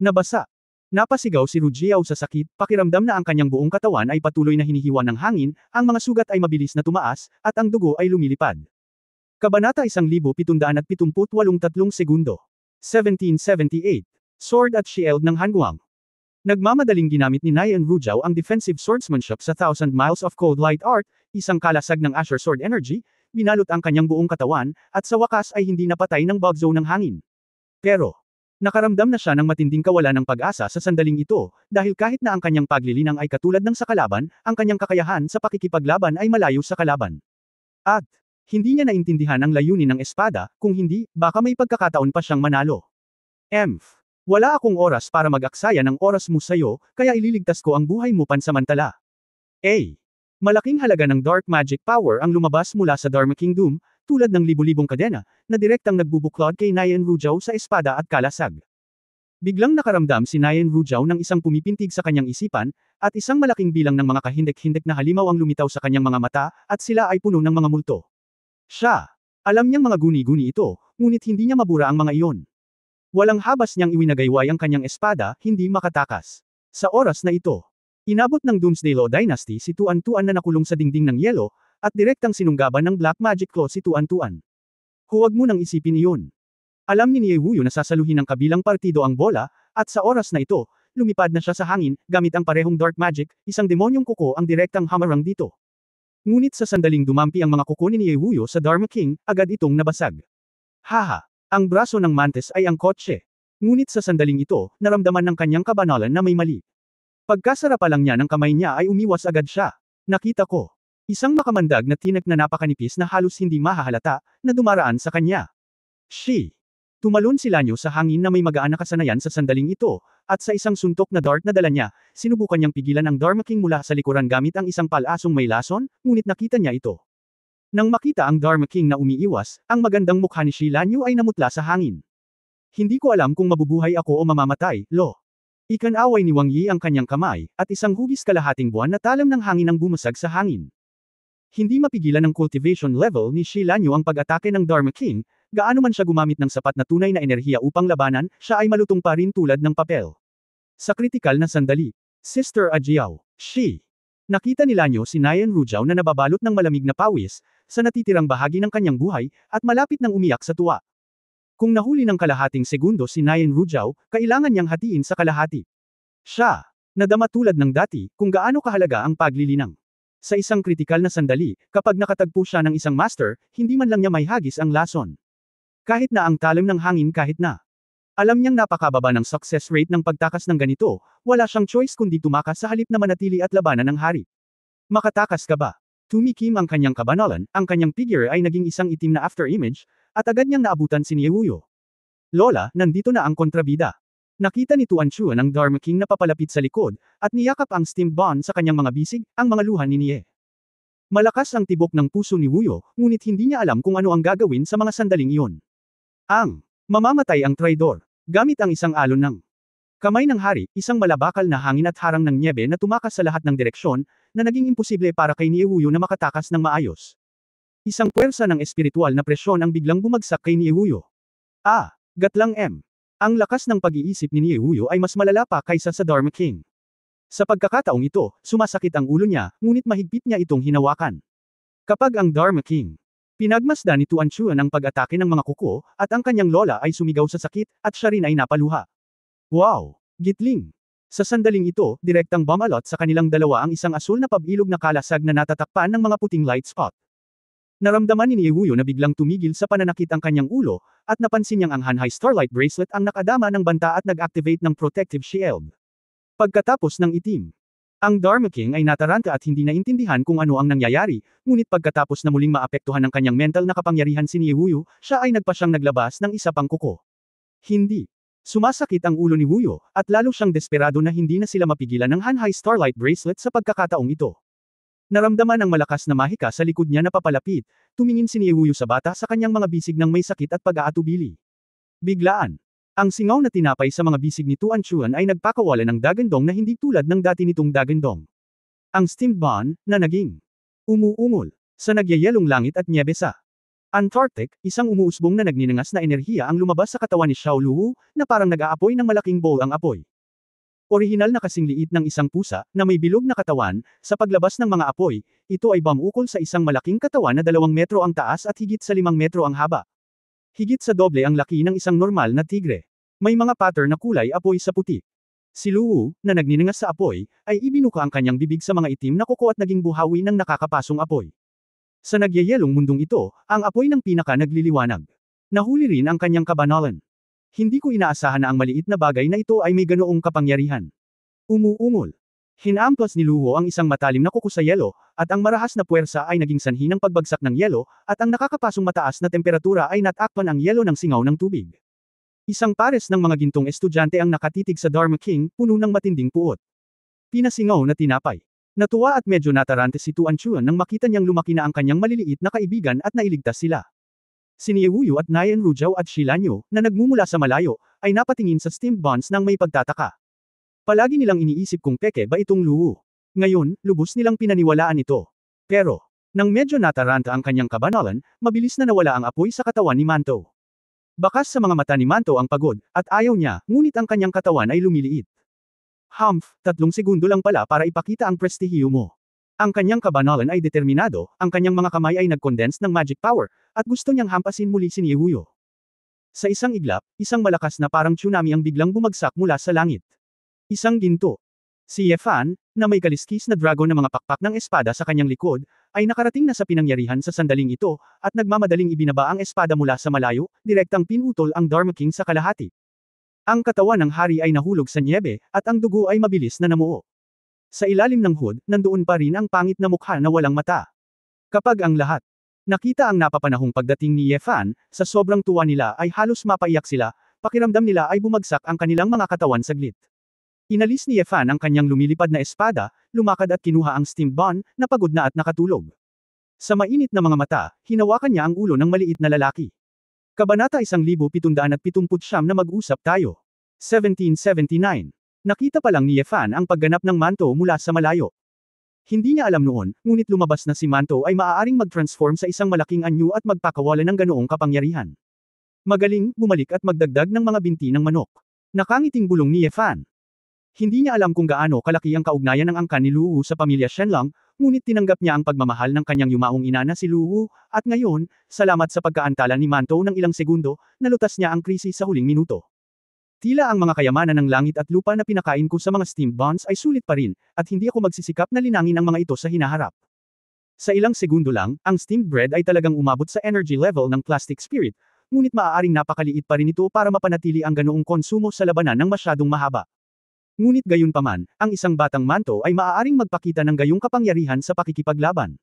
Nabasa. Napasigaw si Rujao sa sakit, pakiramdam na ang kanyang buong katawan ay patuloy na hinihiwa ng hangin, ang mga sugat ay mabilis na tumaas, at ang dugo ay lumilipad. Kabanata 1778 segundo. 1778. Sword at Shield ng Hanguang. Nagmamadaling ginamit ni Nayan Rujao ang defensive swordsmanship sa Thousand Miles of Cold Light Art, isang kalasag ng Asher Sword Energy, binalot ang kanyang buong katawan, at sa wakas ay hindi napatay ng bug zone ng hangin. Pero, nakaramdam na siya ng matinding kawalan ng pag-asa sa sandaling ito, dahil kahit na ang kanyang paglilinang ay katulad ng sa kalaban, ang kanyang kakayahan sa pakikipaglaban ay malayo sa kalaban. At, hindi niya naintindihan ang layunin ng espada, kung hindi, baka may pagkakataon pa siyang manalo. Wala akong oras para mag-aksaya ng oras mo sayo, kaya ililigtas ko ang buhay mo pansamantala. Malaking halaga ng dark magic power ang lumabas mula sa Dharma Kingdom, tulad ng libu-libong kadena, na direktang nagbubuklod kay Nayan Rujao sa espada at kalasag. Biglang nakaramdam si Nayan Rujao ng isang pumipintig sa kanyang isipan, at isang malaking bilang ng mga kahindek-hindek na halimaw ang lumitaw sa kanyang mga mata, at sila ay puno ng mga multo. Alam niyang mga guni-guni ito, ngunit hindi niya mabura ang mga iyon. Walang habas niyang iwinagayway ang kanyang espada, hindi makatakas. Sa oras na ito, inabot ng Doomsday Law Dynasty si Tuan-Tuan na nakulong sa dingding ng yelo, at direktang sinunggaban ng Black Magic Claw si Tuan-Tuan. Huwag mo nang isipin iyon. Alam ni Niewuyo na sasaluhin ng kabilang partido ang bola, at sa oras na ito, lumipad na siya sa hangin, gamit ang parehong dark magic, isang demonyong kuko ang direktang hamarang dito. Ngunit sa sandaling dumampi ang mga kuko ni Niewuyo sa Dharma King, agad itong nabasag. Ang braso ng Mantis ay ang kotse. Ngunit sa sandaling ito, naramdaman ng kanyang kabanalan na may mali. Pagkasara pa lang niya ng kamay niya ay umiwas agad siya. Nakita ko. Isang makamandag na tinek na napakanipis na halos hindi mahahalata, na dumaraan sa kanya. Tumalon si Lanyo sa hangin na may magaan na kasanayan sa sandaling ito, at sa isang suntok na dart na dala niya, sinubukan niyang pigilan ang Dharma King mula sa likuran gamit ang isang palasong may lason, ngunit nakita niya ito. Nang makita ang Dharma King na umiiwas, ang magandang mukha ni Shi Lanyu ay namutla sa hangin. Hindi ko alam kung mabubuhay ako o mamamatay, Lo. Ikanaway ni Wang Yi ang kanyang kamay, at isang hugis kalahating buwan na talam ng hangin ang bumasag sa hangin. Hindi mapigilan ng cultivation level ni Shi Lanyu ang pag-atake ng Dharma King, gaano man siya gumamit ng sapat na tunay na enerhiya upang labanan, siya ay malutong pa rin tulad ng papel. Sa kritikal na sandali, Sister Ajiao, Nakita ni Lanyo si Nayan Rujao na nababalot ng malamig na pawis, sa natitirang bahagi ng kanyang buhay, at malapit nang umiyak sa tuwa. Kung nahuli ng kalahating segundo si Nayan Rujao, kailangan niyang hatiin sa kalahati. Siya, nadama tulad ng dati, kung gaano kahalaga ang paglilinang. Sa isang kritikal na sandali, kapag nakatagpo siya ng isang master, hindi man lang niya maihagis ang lason. Kahit na ang talim ng hangin kahit na. Alam niyang napakababa ng success rate ng pagtakas ng ganito, wala siyang choice kundi tumakas sa halip na manatili at labanan ng hari. Makatakas ka ba? Tumikim ang kanyang kabanalan, ang kanyang figure ay naging isang itim na after-image, at agad niyang naabutan si Niewuyo. Lola, nandito na ang kontrabida. Nakita ni Tuan Chuan ang Dharma King na papalapit sa likod, at niyakap ang steamed bun sa kanyang mga bisig, ang mga luha ni Nie. Malakas ang tibok ng puso ni Wuyo, ngunit hindi niya alam kung ano ang gagawin sa mga sandaling iyon. Mamamatay ang traidor, gamit ang isang alon ng kamay ng hari, isang malabakal na hangin at harang ng nyebe na tumakas sa lahat ng direksyon, na naging imposible para kay Niewuyo na makatakas ng maayos. Isang puwersa ng espiritual na presyon ang biglang bumagsak kay Niewuyo. Gatlang M. Ang lakas ng pag-iisip ni Niewuyo ay mas malala pa kaysa sa Dharma King. Sa pagkakataong ito, sumasakit ang ulo niya, ngunit mahigpit niya itong hinawakan. Kapag ang Dharma King, pinagmasdan ni Tuan Chuan ang pag-atake ng mga kuko, at ang kanyang lola ay sumigaw sa sakit, at siya rin ay napaluha. Wow! Gitling! Sa sandaling ito, direktang bumalot sa kanilang dalawa ang isang asul na pabilog na kalasag na natatakpan ng mga puting light spot. Naramdaman ni Niewuyo na biglang tumigil sa pananakit ang kanyang ulo, at napansin niyang ang Hanhai Starlight Bracelet ang nakadama ng banta at nag-activate ng protective shield. Pagkatapos ng itim, ang Dharma King ay nataranta at hindi naintindihan kung ano ang nangyayari, ngunit pagkatapos na muling maapektuhan ng kanyang mental na kapangyarihan si Niewuyo, siya ay nagpa siyang naglabas ng isa pang kuko. Hindi. Sumasakit ang ulo ni Wuyo, at lalo siyang desperado na hindi na sila mapigilan ng Hanhai Starlight Bracelet sa pagkakataong ito. Naramdaman ang malakas na mahika sa likod niya na papalapit, tumingin si Niewuyo sa bata sa kanyang mga bisig ng may sakit at pag-aatubili. Biglaan. Ang singaw na tinapay sa mga bisig ni Tuan Chuan ay nagpakawala ng dagandong na hindi tulad ng dati nitong dagandong. Ang steamed bun, na naging umuungol sa nagyayelong langit at nyebe sa Antarctic, isang umuusbong na nagninangas na enerhiya ang lumabas sa katawan ni Xiao Luwu, na parang nag-aapoy ng malaking bowl ang apoy. Orihinal na kasing liit ng isang pusa, na may bilog na katawan, sa paglabas ng mga apoy, ito ay bumukol sa isang malaking katawan na 2 metro ang taas at higit sa 5 metro ang haba. Higit sa doble ang laki ng isang normal na tigre. May mga pattern na kulay apoy sa puti. Si Luwu, na nagninangas sa apoy, ay ibinuka ang kanyang bibig sa mga itim na kuko at naging buhawi ng nakakapasong apoy. Sa nagyayelong mundong ito, ang apoy ng pinaka nagliliwanag. Nahuli rin ang kanyang kabanalan. Hindi ko inaasahan na ang maliit na bagay na ito ay may ganoong kapangyarihan. Umuungol. Hinaampas ni Luwo ang isang matalim na kuko sa yelo, at ang marahas na puwersa ay naging sanhi ng pagbagsak ng yelo, at ang nakakapasong mataas na temperatura ay natakpan ang yelo ng singaw ng tubig. Isang pares ng mga gintong estudyante ang nakatitig sa Dharma King, puno ng matinding puot. Pinasingaw na tinapay. Natuwa at medyo natarante si Tuan Chuan nang makita niyang lumaki na ang kanyang maliliit na kaibigan at nailigtas sila. Si Niewuyo at Nayan Rujao at Shilanyo, na nagmumula sa malayo, ay napatingin sa steamed buns nang may pagtataka. Palagi nilang iniisip kung peke ba itong Luwu. Ngayon, lubos nilang pinaniwalaan ito. Pero, nang medyo nataranta ang kanyang kabanalan, mabilis na nawala ang apoy sa katawan ni Manto. Bakas sa mga mata ni Manto ang pagod, at ayaw niya, ngunit ang kanyang katawan ay lumiliit. 3 segundo lang pala para ipakita ang prestihiyo mo. Ang kanyang kabanalan ay determinado, ang kanyang mga kamay ay nag-condense ng magic power, at gusto niyang hampasin muli si Niewuyo. Sa isang iglap, isang malakas na parang tsunami ang biglang bumagsak mula sa langit. Isang ginto. Si Yefan, na may kaliskis na dragon na mga pakpak ng espada sa kanyang likod, ay nakarating na sa pinangyarihan sa sandaling ito, at nagmamadaling ibinaba ang espada mula sa malayo, direktang pinutol ang Dharma King sa kalahati. Ang katawan ng hari ay nahulog sa nyebe, at ang dugo ay mabilis na namuo. Sa ilalim ng hood, nandoon pa rin ang pangit na mukha na walang mata. Kapag ang lahat nakita ang napapanahong pagdating ni Yefan, sa sobrang tuwa nila ay halos mapaiyak sila, pakiramdam nila ay bumagsak ang kanilang mga katawan saglit. Inalis ni Yefan ang kanyang lumilipad na espada, lumakad at kinuha ang steamed bun, na pagod na at nakatulog. Sa mainit na mga mata, hinawakan niya ang ulo ng maliit na lalaki. Kabanata 1779 na mag-usap tayo. 1779. Nakita pa lang ni Yefan ang pagganap ng Manto mula sa malayo. Hindi niya alam noon, ngunit lumabas na si Manto ay maaaring mag-transform sa isang malaking anyo at magpakawala ng ganoong kapangyarihan. Magaling, bumalik at magdagdag ng mga binti ng manok. Nakangiting bulong ni Yefan. Hindi niya alam kung gaano kalaki ang kaugnayan ng angkan ni Luwu sa pamilya Shenlong, Ngunit tinanggap niya ang pagmamahal ng kanyang yumaong ina na si Luwu, at ngayon, salamat sa pagkaantala ni Manto ng ilang segundo, nalutas niya ang krisis sa huling minuto. Tila ang mga kayamanan ng langit at lupa na pinakain ko sa mga steamed buns ay sulit pa rin, at hindi ako magsisikap na linangin ang mga ito sa hinaharap. Sa ilang segundo lang, ang steamed bread ay talagang umabot sa energy level ng plastic spirit, ngunit maaaring napakaliit pa rin ito para mapanatili ang ganoong konsumo sa labanan ng masyadong mahaba. Ngunit gayunpaman, ang isang batang Manto ay maaaring magpakita ng gayong kapangyarihan sa pakikipaglaban.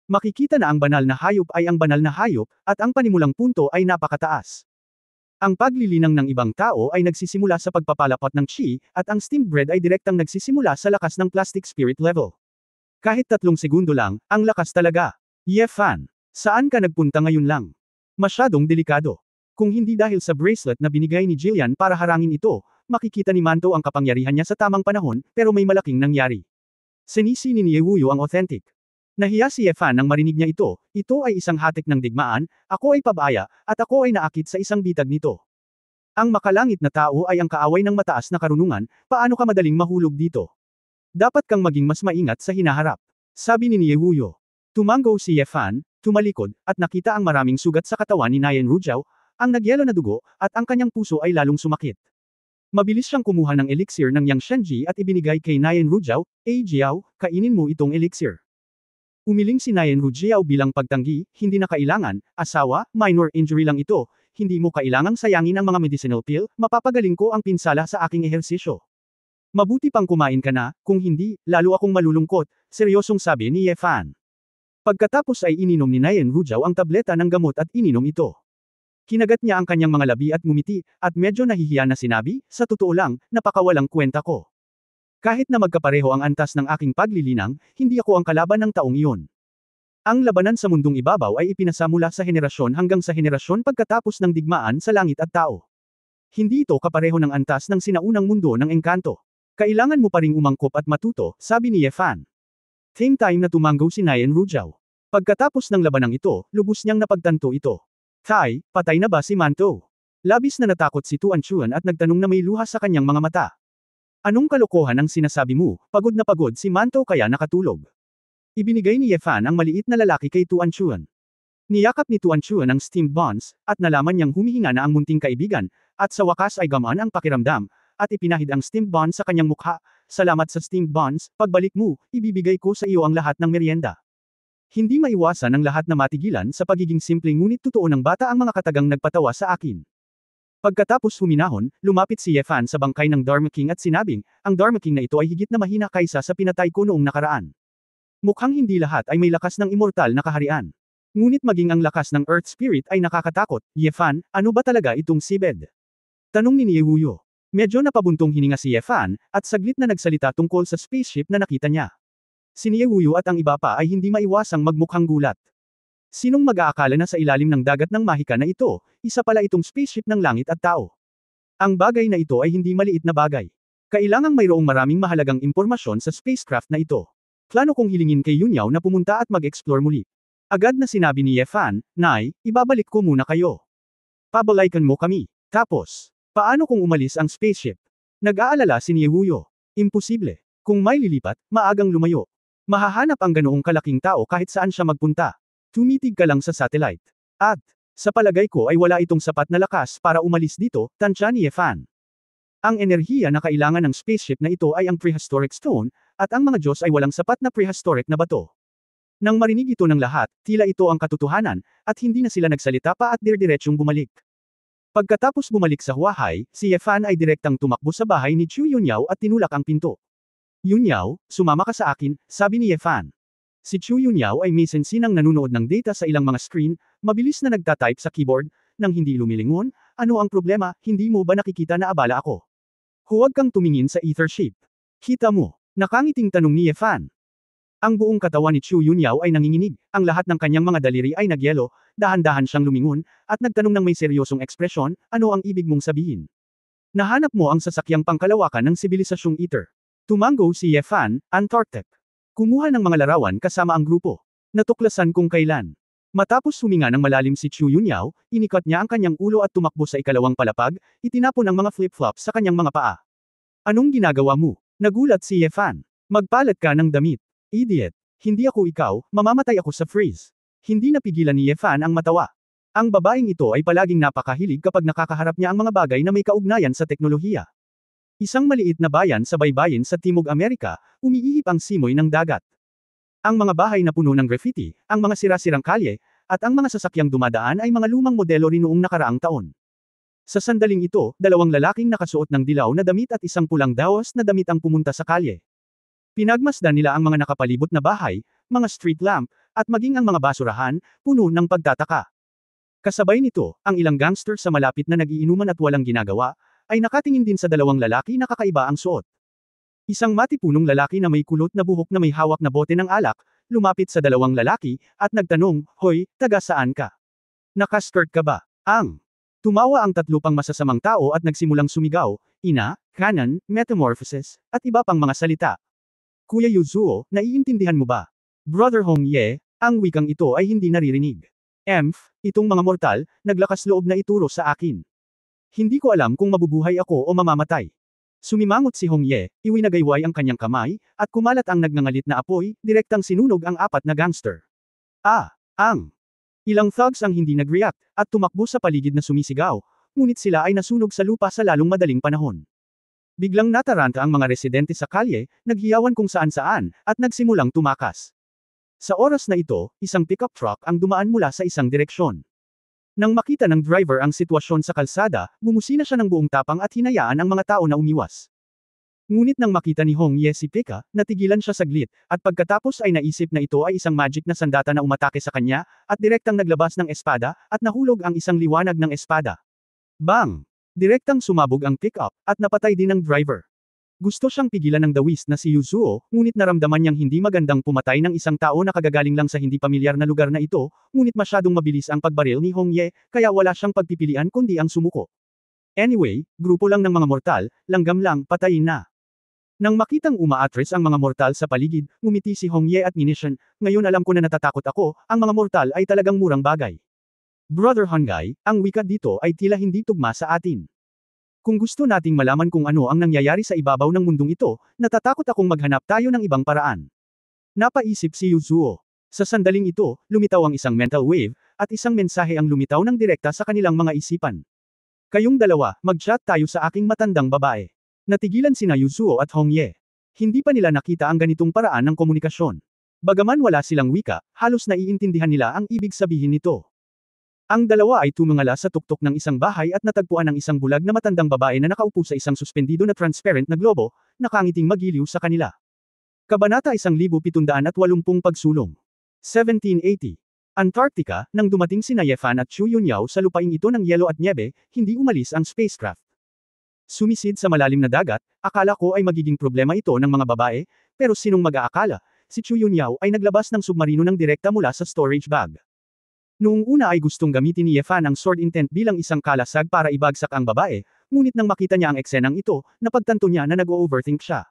Makikita na ang banal na hayop ay ang banal na hayop, at ang panimulang punto ay napakataas. Ang paglilinang ng ibang tao ay nagsisimula sa pagpapalapat ng chi, at ang steamed bread ay direktang nagsisimula sa lakas ng plastic spirit level. Kahit 3 segundo lang, ang lakas talaga. Ye Fan, saan ka nagpunta ngayon lang? Masyadong delikado. Kung hindi dahil sa bracelet na binigay ni Jillian para harangin ito, makikita ni Manto ang kapangyarihan niya sa tamang panahon, pero may malaking nangyari. Sinisi ni Niewuyo ang authentic. Nahiya si Ye Fan nang marinig niya ito ay isang hatik ng digmaan, ako ay pabaya, at ako ay naakit sa isang bitag nito. Ang makalangit na tao ay ang kaaway ng mataas na karunungan, paano ka madaling mahulog dito? Dapat kang maging mas maingat sa hinaharap. Sabi ni Niewuyo. Tumango si Ye Fan, tumalikod, at nakita ang maraming sugat sa katawan ni Nayen Rujao, ang nagyelo na dugo, at ang kanyang puso ay lalong sumakit. Mabilis siyang kumuha ng elixir ng Yang Shenji at ibinigay kay Nayen Rujao, Jiao, kainin mo itong elixir. Umiling si Nayen Rujao bilang pagtanggi, hindi na kailangan, asawa, minor injury lang ito, hindi mo kailangang sayangin ang mga medicinal pill, mapapagaling ko ang pinsala sa aking ehersisyo. Mabuti pang kumain ka na, kung hindi, lalo akong malulungkot, seryosong sabi ni Ye Fan. Pagkatapos ay ininom ni Nayen Rujao ang tableta ng gamot at ininom ito. Kinagat niya ang kanyang mga labi at ngumiti, at medyo nahihiya na sinabi, sa totoo lang, napakawalang kwenta ko. Kahit na magkapareho ang antas ng aking paglilinang, hindi ako ang kalaban ng taong iyon. Ang labanan sa mundong ibabaw ay ipinasa mula sa henerasyon hanggang sa henerasyon pagkatapos ng digmaan sa langit at tao. Hindi ito kapareho ng antas ng sinaunang mundo ng engkanto. Kailangan mo pa ring umangkop at matuto, sabi ni Ye Fan. Same time na tumango si Nayen Rujao. Pagkatapos ng labanang ito, lubos niyang napagtanto ito. Kai, patay na ba si Manto? Labis na natakot si Tuan Chuan at nagtanong na may luha sa kanyang mga mata. Anong kalokohan ang sinasabi mo, pagod na pagod si Manto kaya nakatulog. Ibinigay ni Ye Fan ang maliit na lalaki kay Tuan Chuan. Niyakap ni Tuan Chuan ang steamed buns, at nalaman niyang humihinga na ang munting kaibigan, at sa wakas ay gamaan ang pakiramdam, at ipinahid ang steamed buns sa kanyang mukha. Salamat sa steamed buns, pagbalik mo, ibibigay ko sa iyo ang lahat ng merienda. Hindi maiwasan ang lahat na matigilan sa pagiging simpleng ngunit totoo ng bata ang mga katagang nagpatawa sa akin. Pagkatapos huminahon, lumapit si Ye Fan sa bangkay ng Dharma King at sinabing, ang Dharma King na ito ay higit na mahina kaysa sa pinatay ko noong nakaraan. Mukhang hindi lahat ay may lakas ng immortal na kaharian. Ngunit maging ang lakas ng Earth Spirit ay nakakatakot. Ye Fan, ano ba talaga itong seabed? Tanong ni Niewuyo. Medyo napabuntong hininga si Ye Fan, at saglit na nagsalita tungkol sa spaceship na nakita niya. Si Niewuyo at ang iba pa ay hindi maiwasang magmukhang gulat. Sinong mag-aakala na sa ilalim ng dagat ng mahika na ito, isa pala itong spaceship ng langit at tao. Ang bagay na ito ay hindi maliit na bagay. Kailangang mayroong maraming mahalagang impormasyon sa spacecraft na ito. Plano kong hilingin kay Yunyaw na pumunta at mag-explore muli. Agad na sinabi ni Ye Fan, Nay, ibabalik ko muna kayo. Pabalaykan mo kami. Tapos, paano kung umalis ang spaceship? Nag-aalala si Niewuyo. Imposible. Kung may lilipat, maagang lumayo. Mahahanap ang ganoong kalaking tao kahit saan siya magpunta. Tumitig ka lang sa satellite. At, sa palagay ko ay wala itong sapat na lakas para umalis dito, tansya ni Ye Fan. Ang enerhiya na kailangan ng spaceship na ito ay ang prehistoric stone, at ang mga Diyos ay walang sapat na prehistoric na bato. Nang marinig ito ng lahat, tila ito ang katotohanan, at hindi na sila nagsalita pa at dirdiretsyong bumalik. Pagkatapos bumalik sa Huahay, si Ye Fan ay direktang tumakbo sa bahay ni Chu Yunyao at tinulak ang pinto. Yunyao, sumama ka sa akin, sabi ni Ye Fan. Si Chu Yunyao ay may sensinang nanunood ng data sa ilang mga screen, mabilis na nagtatype sa keyboard, nang hindi lumilingon, ano ang problema, hindi mo ba nakikita na abala ako? Huwag kang tumingin sa ether ship. Kita mo, nakangiting tanong ni Ye Fan. Ang buong katawan ni Chu Yunyao ay nanginginig, ang lahat ng kanyang mga daliri ay nagyelo, dahan-dahan siyang lumingon, at nagtanong ng may seryosong ekspresyon, ano ang ibig mong sabihin? Nahanap mo ang sasakyang pangkalawakan ng sibilisasyong ether. Tumango si Ye Fan, Antarctic. Kumuha ng mga larawan kasama ang grupo. Natuklasan kung kailan. Matapos huminga ng malalim si Chu Yunyao, inikat niya ang kanyang ulo at tumakbo sa ikalawang palapag, itinapon ang mga flip-flops sa kanyang mga paa. Anong ginagawa mo? Nagulat si Ye Fan. Magpalat ka ng damit. Idiot. Hindi ako ikaw, mamamatay ako sa freeze. Hindi napigilan ni Yefan ang matawa. Ang babaeng ito ay palaging napakahilig kapag nakakaharap niya ang mga bagay na may kaugnayan sa teknolohiya. Isang maliit na bayan sa baybayin sa Timog Amerika, umiihip ang simoy ng dagat. Ang mga bahay na puno ng graffiti, ang mga sira-sirang kalye, at ang mga sasakyang dumadaan ay mga lumang modelo rin noong nakaraang taon. Sa sandaling ito, dalawang lalaking nakasuot ng dilaw na damit at isang pulang daos na damit ang pumunta sa kalye. Pinagmasdan nila ang mga nakapalibot na bahay, mga street lamp, at maging ang mga basurahan, puno ng pagtataka. Kasabay nito, ang ilang gangster sa malapit na nagiinuman at walang ginagawa, ay nakatingin din sa dalawang lalaki na kakaiba ang suot. Isang matipunong lalaki na may kulot na buhok na may hawak na bote ng alak, lumapit sa dalawang lalaki, at nagtanong, "Hoy, taga saan ka? Nakaskirt ka ba?" Tumawa ang tatlo pang masasamang tao at nagsimulang sumigaw, "Ina, kanan, metamorphosis," at iba pang mga salita. "Kuya Yuzuo, naiintindihan mo ba? Brother Hong Ye, ang wikang ito ay hindi naririnig. Itong mga mortal, naglakas loob na ituro sa akin. Hindi ko alam kung mabubuhay ako o mamamatay." Sumimangot si Hong Ye, iwinagayway ang kanyang kamay, at kumalat ang nagngangalit na apoy, direktang sinunog ang apat na gangster. Ilang thugs ang hindi nag-react, at tumakbo sa paligid na sumisigaw, ngunit sila ay nasunog sa lupa sa lalong madaling panahon. Biglang nataranta ang mga residente sa kalye, naghiyawan kung saan-saan, at nagsimulang tumakas. Sa oras na ito, isang pickup truck ang dumaan mula sa isang direksyon. Nang makita ng driver ang sitwasyon sa kalsada, bumusina siya ng buong tapang at hinayaan ang mga tao na umiwas. Ngunit nang makita ni Hong Ye si Pika, natigilan siya saglit, at pagkatapos ay naisip na ito ay isang magic na sandata na umatake sa kanya, at direktang naglabas ng espada, at nahulog ang isang liwanag ng espada. Bang! Direktang sumabog ang pick-up, at napatay din ang driver. Gusto siyang pigilan ng dawis na si Yuzuo, ngunit naramdaman niyang hindi magandang pumatay ng isang tao na kagagaling lang sa hindi pamilyar na lugar na ito, ngunit masyadong mabilis ang pagbaril ni Hong Ye, kaya wala siyang pagpipilian kundi ang sumuko. Anyway, grupo lang ng mga mortal, langgam lang, patayin na. Nang makitang umaatres ang mga mortal sa paligid, ngumiti si Hong Ye at Ninishan, "Ngayon alam ko na natatakot ako, ang mga mortal ay talagang murang bagay. Brother Honggai, ang wika dito ay tila hindi tugma sa atin. Kung gusto nating malaman kung ano ang nangyayari sa ibabaw ng mundong ito, natatakot akong maghanap tayo ng ibang paraan." Napaisip si Yuzuo. Sa sandaling ito, lumitaw ang isang mental wave, at isang mensahe ang lumitaw ng direkta sa kanilang mga isipan. "Kayong dalawa, mag-chat tayo sa aking matandang babae." Natigilan sina Yuzuo at Hong Ye. Hindi pa nila nakita ang ganitong paraan ng komunikasyon. Bagaman wala silang wika, halos naiintindihan nila ang ibig sabihin nito. Ang dalawa ay tumungala sa tuktok ng isang bahay at natagpuan ang isang bulag na matandang babae na nakaupo sa isang suspendido na transparent na globo, nakangiting magiliw sa kanila. Kabanata 1780 Pagsulong. 1780. Antarctica, nang dumating sina Yefan at Chu Yunyao sa lupaing ito ng yelo at nyebe, hindi umalis ang spacecraft. Sumisid sa malalim na dagat, akala ko ay magiging problema ito ng mga babae, pero sinong mag-aakala, si Chu Yunyao ay naglabas ng submarino ng direkta mula sa storage bag. Noong una ay gustong gamitin ni Yefan ang sword intent bilang isang kalasag para ibagsak ang babae, ngunit nang makita niya ang eksenang ito, napagtanto niya na nag-overthink siya.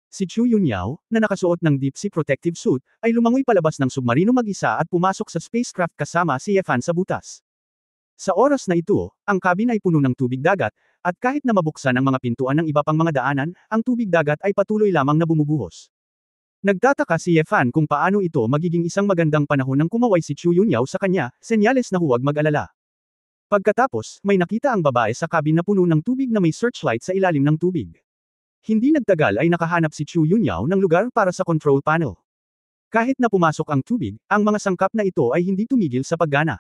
Si Chu Yunyao, na nakasuot ng deep sea protective suit, ay lumangoy palabas ng submarino mag-isa at pumasok sa spacecraft kasama si Yefan sa butas. Sa oras na ito, ang cabin ay puno ng tubig dagat, at kahit na mabuksan ang mga pintuan ng iba pang mga daanan, ang tubig dagat ay patuloy lamang na bumubuhos. Nagtataka si Yefan kung paano ito magiging isang magandang panahon nang kumaway si Chu Yunyao sa kanya, senyales na huwag mag-alala. Pagkatapos, may nakita ang babae sa cabin na puno ng tubig na may searchlight sa ilalim ng tubig. Hindi nagtagal ay nakahanap si Chu Yunyao ng lugar para sa control panel. Kahit na pumasok ang tubig, ang mga sangkap na ito ay hindi tumigil sa paggana.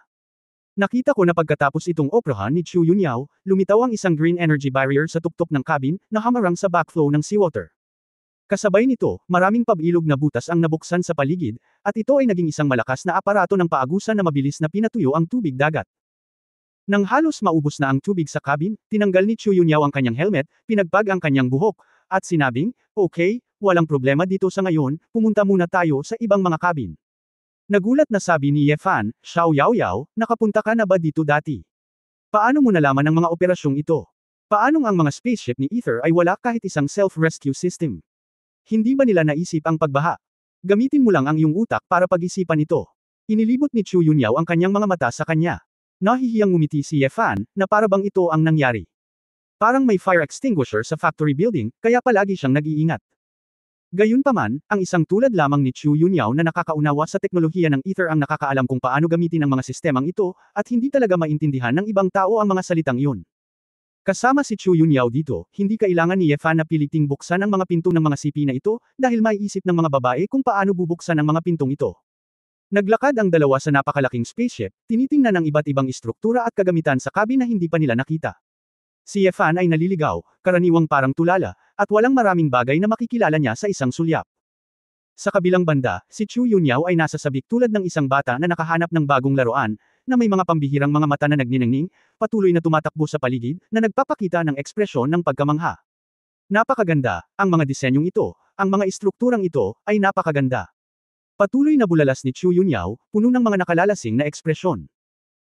Nakita ko na pagkatapos itong operahan ni Chu Yunyao, lumitaw ang isang green energy barrier sa tuktok ng cabin, na hamarang sa backflow ng seawater. Kasabay nito, maraming pabilog na butas ang nabuksan sa paligid, at ito ay naging isang malakas na aparato ng paagusan na mabilis na pinatuyo ang tubig dagat. Nang halos maubos na ang tubig sa cabin, tinanggal ni Chu Yunyao ang kanyang helmet, pinagpag ang kanyang buhok, at sinabing, "Okay, walang problema dito sa ngayon, pumunta muna tayo sa ibang mga cabin." Nagulat na sabi ni Yefan, "Xiao Yaoyao, nakapunta ka na ba dito dati? Paano mo nalaman ang mga operasyong ito? Paanong ang mga spaceship ni Ether ay wala kahit isang self-rescue system? Hindi ba nila naisip ang pagbaha? Gamitin mo lang ang iyong utak para pag-isipan ito." Inilibot ni Chu Yunyao ang kanyang mga mata sa kanya. Nahihiyang ngumiti si Yefan, na para bang ito ang nangyari. Parang may fire extinguisher sa factory building, kaya palagi siyang nag-iingat. Gayunpaman, ang isang tulad lamang ni Chu Yunyao na nakakaunawa sa teknolohiya ng Ether ang nakakaalam kung paano gamitin ang mga sistemang ito, at hindi talaga maintindihan ng ibang tao ang mga salitang iyon. Kasama si Chu Yunyao dito, hindi kailangan ni Ye Fan na piliting buksan ang mga pinto ng mga sipi na ito, dahil maiisip ng mga babae kung paano bubuksan ang mga pintong ito. Naglakad ang dalawa sa napakalaking spaceship, tinitingnan ang iba't ibang istruktura at kagamitan sa cabin na hindi pa nila nakita. Si Ye Fan ay naliligaw, karaniwang parang tulala, at walang maraming bagay na makikilala niya sa isang sulyap. Sa kabilang banda, si Chu Yunyao ay nasa sabik tulad ng isang bata na nakahanap ng bagong laruan, na may mga pambihirang mga mata na nagniningning, patuloy na tumatakbo sa paligid, na nagpapakita ng ekspresyon ng pagkamangha. Napakaganda, ang mga disenyong ito, ang mga istrukturang ito, ay napakaganda. Patuloy na bulalas ni Chu Yunyao, puno ng mga nakalalasing na ekspresyon.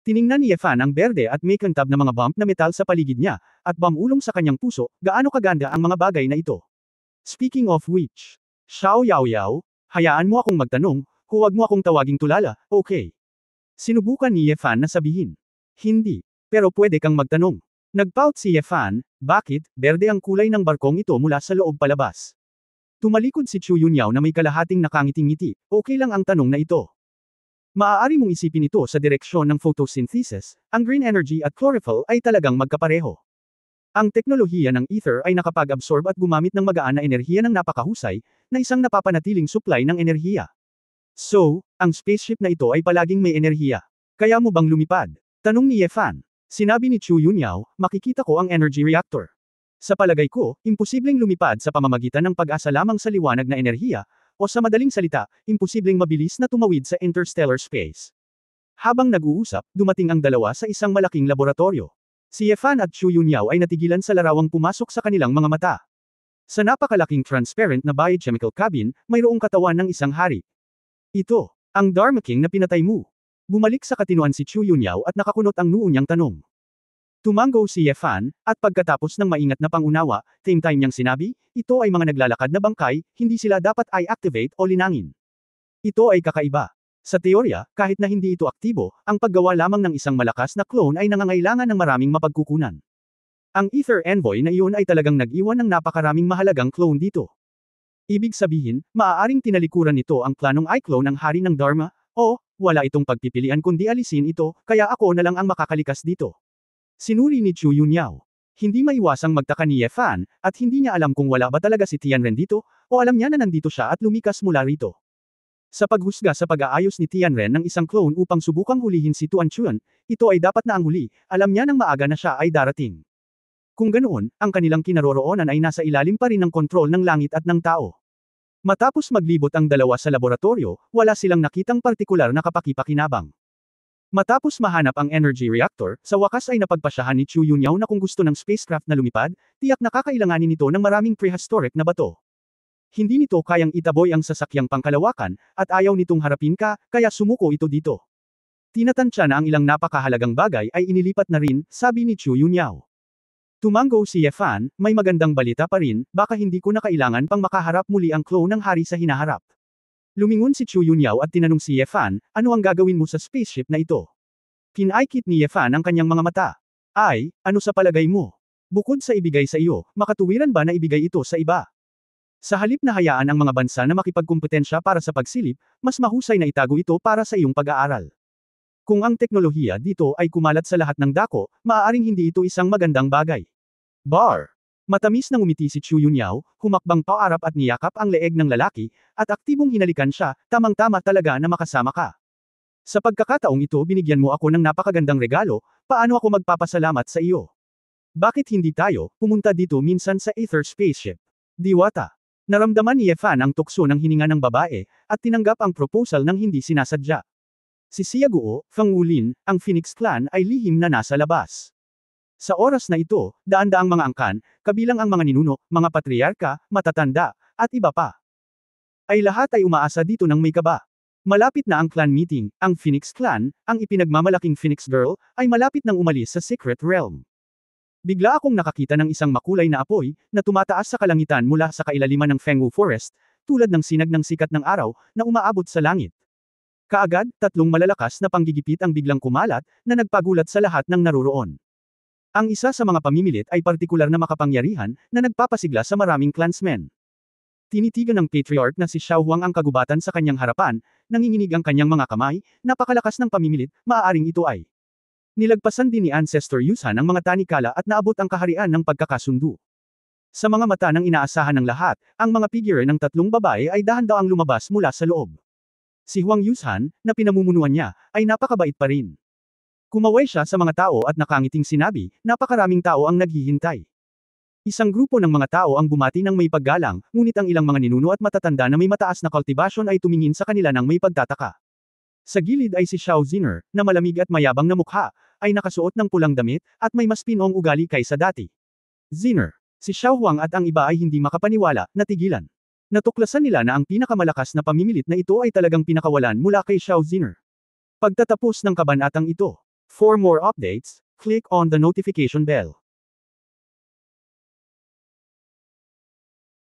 Tiningnan ni Ye Fan ang berde at may kantab na mga bump na metal sa paligid niya, at bumulong sa kanyang puso, gaano kaganda ang mga bagay na ito. Speaking of which, Xiao Yaoyao, hayaan mo akong magtanong, huwag mo akong tawaging tulala, okay? Sinubukan ni Ye Fan na sabihin. Hindi. Pero pwede kang magtanong. Nagpout si Ye Fan, bakit, berde ang kulay ng barkong ito mula sa loob palabas. Tumalikod si Chu Yunyao na may kalahating nakangiting ngiti, okay lang ang tanong na ito. Maaari mong isipin ito sa direksyon ng photosynthesis, ang green energy at chlorophyll ay talagang magkapareho. Ang teknolohiya ng Ether ay nakapag-absorb at gumamit ng magaan na enerhiya ng napakahusay, na isang napapanatiling supply ng enerhiya. So, ang spaceship na ito ay palaging may enerhiya. Kaya mo bang lumipad? Tanong ni Ye Fan. Sinabi ni Chu Yunyao, makikita ko ang energy reactor. Sa palagay ko, imposibleng lumipad sa pamamagitan ng pag-asa lamang sa liwanag na enerhiya, o sa madaling salita, imposibleng mabilis na tumawid sa interstellar space. Habang nag-uusap, dumating ang dalawa sa isang malaking laboratorio. Si Ye Fan at Chu Yunyao ay natigilan sa larawang pumasok sa kanilang mga mata. Sa napakalaking transparent na biochemical cabin, mayroong katawan ng isang hari. Ito, ang Dharma King na pinatay mo. Bumalik sa katinuan si Chu Yunyao at nakakunot ang noo niyang tanong. Tumango si Ye Fan, at pagkatapos ng maingat na pangunawa, same time niyang sinabi, ito ay mga naglalakad na bangkay, hindi sila dapat ay activate o linangin. Ito ay kakaiba. Sa teorya, kahit na hindi ito aktibo, ang paggawa lamang ng isang malakas na clone ay nangangailangan ng maraming mapagkukunan. Ang Ether Envoy na iyon ay talagang nag-iwan ng napakaraming mahalagang clone dito. Ibig sabihin, maaaring tinalikuran nito ang planong i-clone ng hari ng Dharma, o, wala itong pagpipilian kundi alisin ito, kaya ako na lang ang makakalikas dito. Sinuri ni Chu Yunyao. Hindi maiwasang magtaka ni Ye Fan, at hindi niya alam kung wala ba talaga si Tianren dito, o alam niya na nandito siya at lumikas mula rito. Sa paghusga sa pag-aayos ni Tianren ng isang clone upang subukang hulihin si Tuan Chuan, ito ay dapat na ang huli, alam niya nang maaga na siya ay darating. Kung ganoon, ang kanilang kinaroroonan ay nasa ilalim pa rin ng kontrol ng langit at ng tao. Matapos maglibot ang dalawa sa laboratorio, wala silang nakitang partikular na kapakipakinabang. Matapos mahanap ang energy reactor, sa wakas ay napagpasyahan ni Chu Yunyao na kung gusto ng spacecraft na lumipad, tiyak na kakailanganin nito ng maraming prehistoric na bato. Hindi nito kayang itaboy ang sasakyang pangkalawakan, at ayaw nitong harapin ka, kaya sumuko ito dito. Tinatansya na ang ilang napakahalagang bagay ay inilipat na rin, sabi ni Chu Yunyao. Tumango si Ye Fan, may magandang balita pa rin, baka hindi ko na kailangan pang makaharap muli ang clone ng hari sa hinaharap. Lumingon si Chu Yunyao at tinanong si Ye Fan, ano ang gagawin mo sa spaceship na ito? Pinaikit ni Ye Fan ang kanyang mga mata. Ay, ano sa palagay mo? Bukod sa ibigay sa iyo, makatuwiran ba na ibigay ito sa iba? Sa halip na hayaan ang mga bansa na makipagkumpetensya para sa pagsilip, mas mahusay na itago ito para sa iyong pag-aaral. Kung ang teknolohiya dito ay kumalat sa lahat ng dako, maaaring hindi ito isang magandang bagay. Bar. Matamis na ngumiti si Chu Yunyao, humakbang paarap at niyakap ang leeg ng lalaki, at aktibong hinalikan siya, tamang-tama talaga na makasama ka. Sa pagkakataong ito binigyan mo ako ng napakagandang regalo, paano ako magpapasalamat sa iyo? Bakit hindi tayo, pumunta dito minsan sa Ether Spaceship? Diwata. Naramdaman ni Ye Fan ang tukso ng hininga ng babae, at tinanggap ang proposal ng hindi sinasadya. Si Xia Guo, Fang Wulin, ang Phoenix Clan ay lihim na nasa labas. Sa oras na ito, daan-daang mga angkan, kabilang ang mga ninuno, mga patriarka, matatanda, at iba pa. Ay lahat ay umaasa dito ng may kaba. Malapit na ang clan meeting, ang Phoenix Clan, ang ipinagmamalaking Phoenix Girl, ay malapit nang umalis sa Secret Realm. Bigla akong nakakita ng isang makulay na apoy, na tumataas sa kalangitan mula sa kailaliman ng Fengwu Forest, tulad ng sinag ng sikat ng araw, na umaabot sa langit. Kaagad, tatlong malalakas na panggigipit ang biglang kumalat, na nagpagulat sa lahat ng naruroon. Ang isa sa mga pamimilit ay partikular na makapangyarihan, na nagpapasigla sa maraming clansmen. Tinitigan ng patriarch na si Xiao Huang ang kagubatan sa kanyang harapan, nanginginig ang kanyang mga kamay, napakalakas ng pamimilit, maaaring ito ay. Nilagpasan din ni Ancestor Yusan ang mga tanikala at naabot ang kaharian ng pagkakasundo. Sa mga mata ng inaasahan ng lahat, ang mga figure ng tatlong babae ay dahan-daang lumabas mula sa loob. Si Huang Yusan, na pinamumunuan niya, ay napakabait pa rin. Kumaway siya sa mga tao at nakangiting sinabi, napakaraming tao ang naghihintay. Isang grupo ng mga tao ang bumati ng may paggalang, ngunit ang ilang mga ninuno at matatanda na may mataas na kultibasyon ay tumingin sa kanila ng may pagtataka. Sa gilid ay si Xiao Ziner, na malamig at mayabang na mukha, ay nakasuot ng pulang damit, at may mas pinoong ugali kaysa dati. Ziner, si Xiao Huang at ang iba ay hindi makapaniwala, natigilan. Natuklasan nila na ang pinakamalakas na pamimilit na ito ay talagang pinakawalan mula kay Xiao Ziner. Pagtatapos ng kabanatang ito. For more updates, click on the notification bell.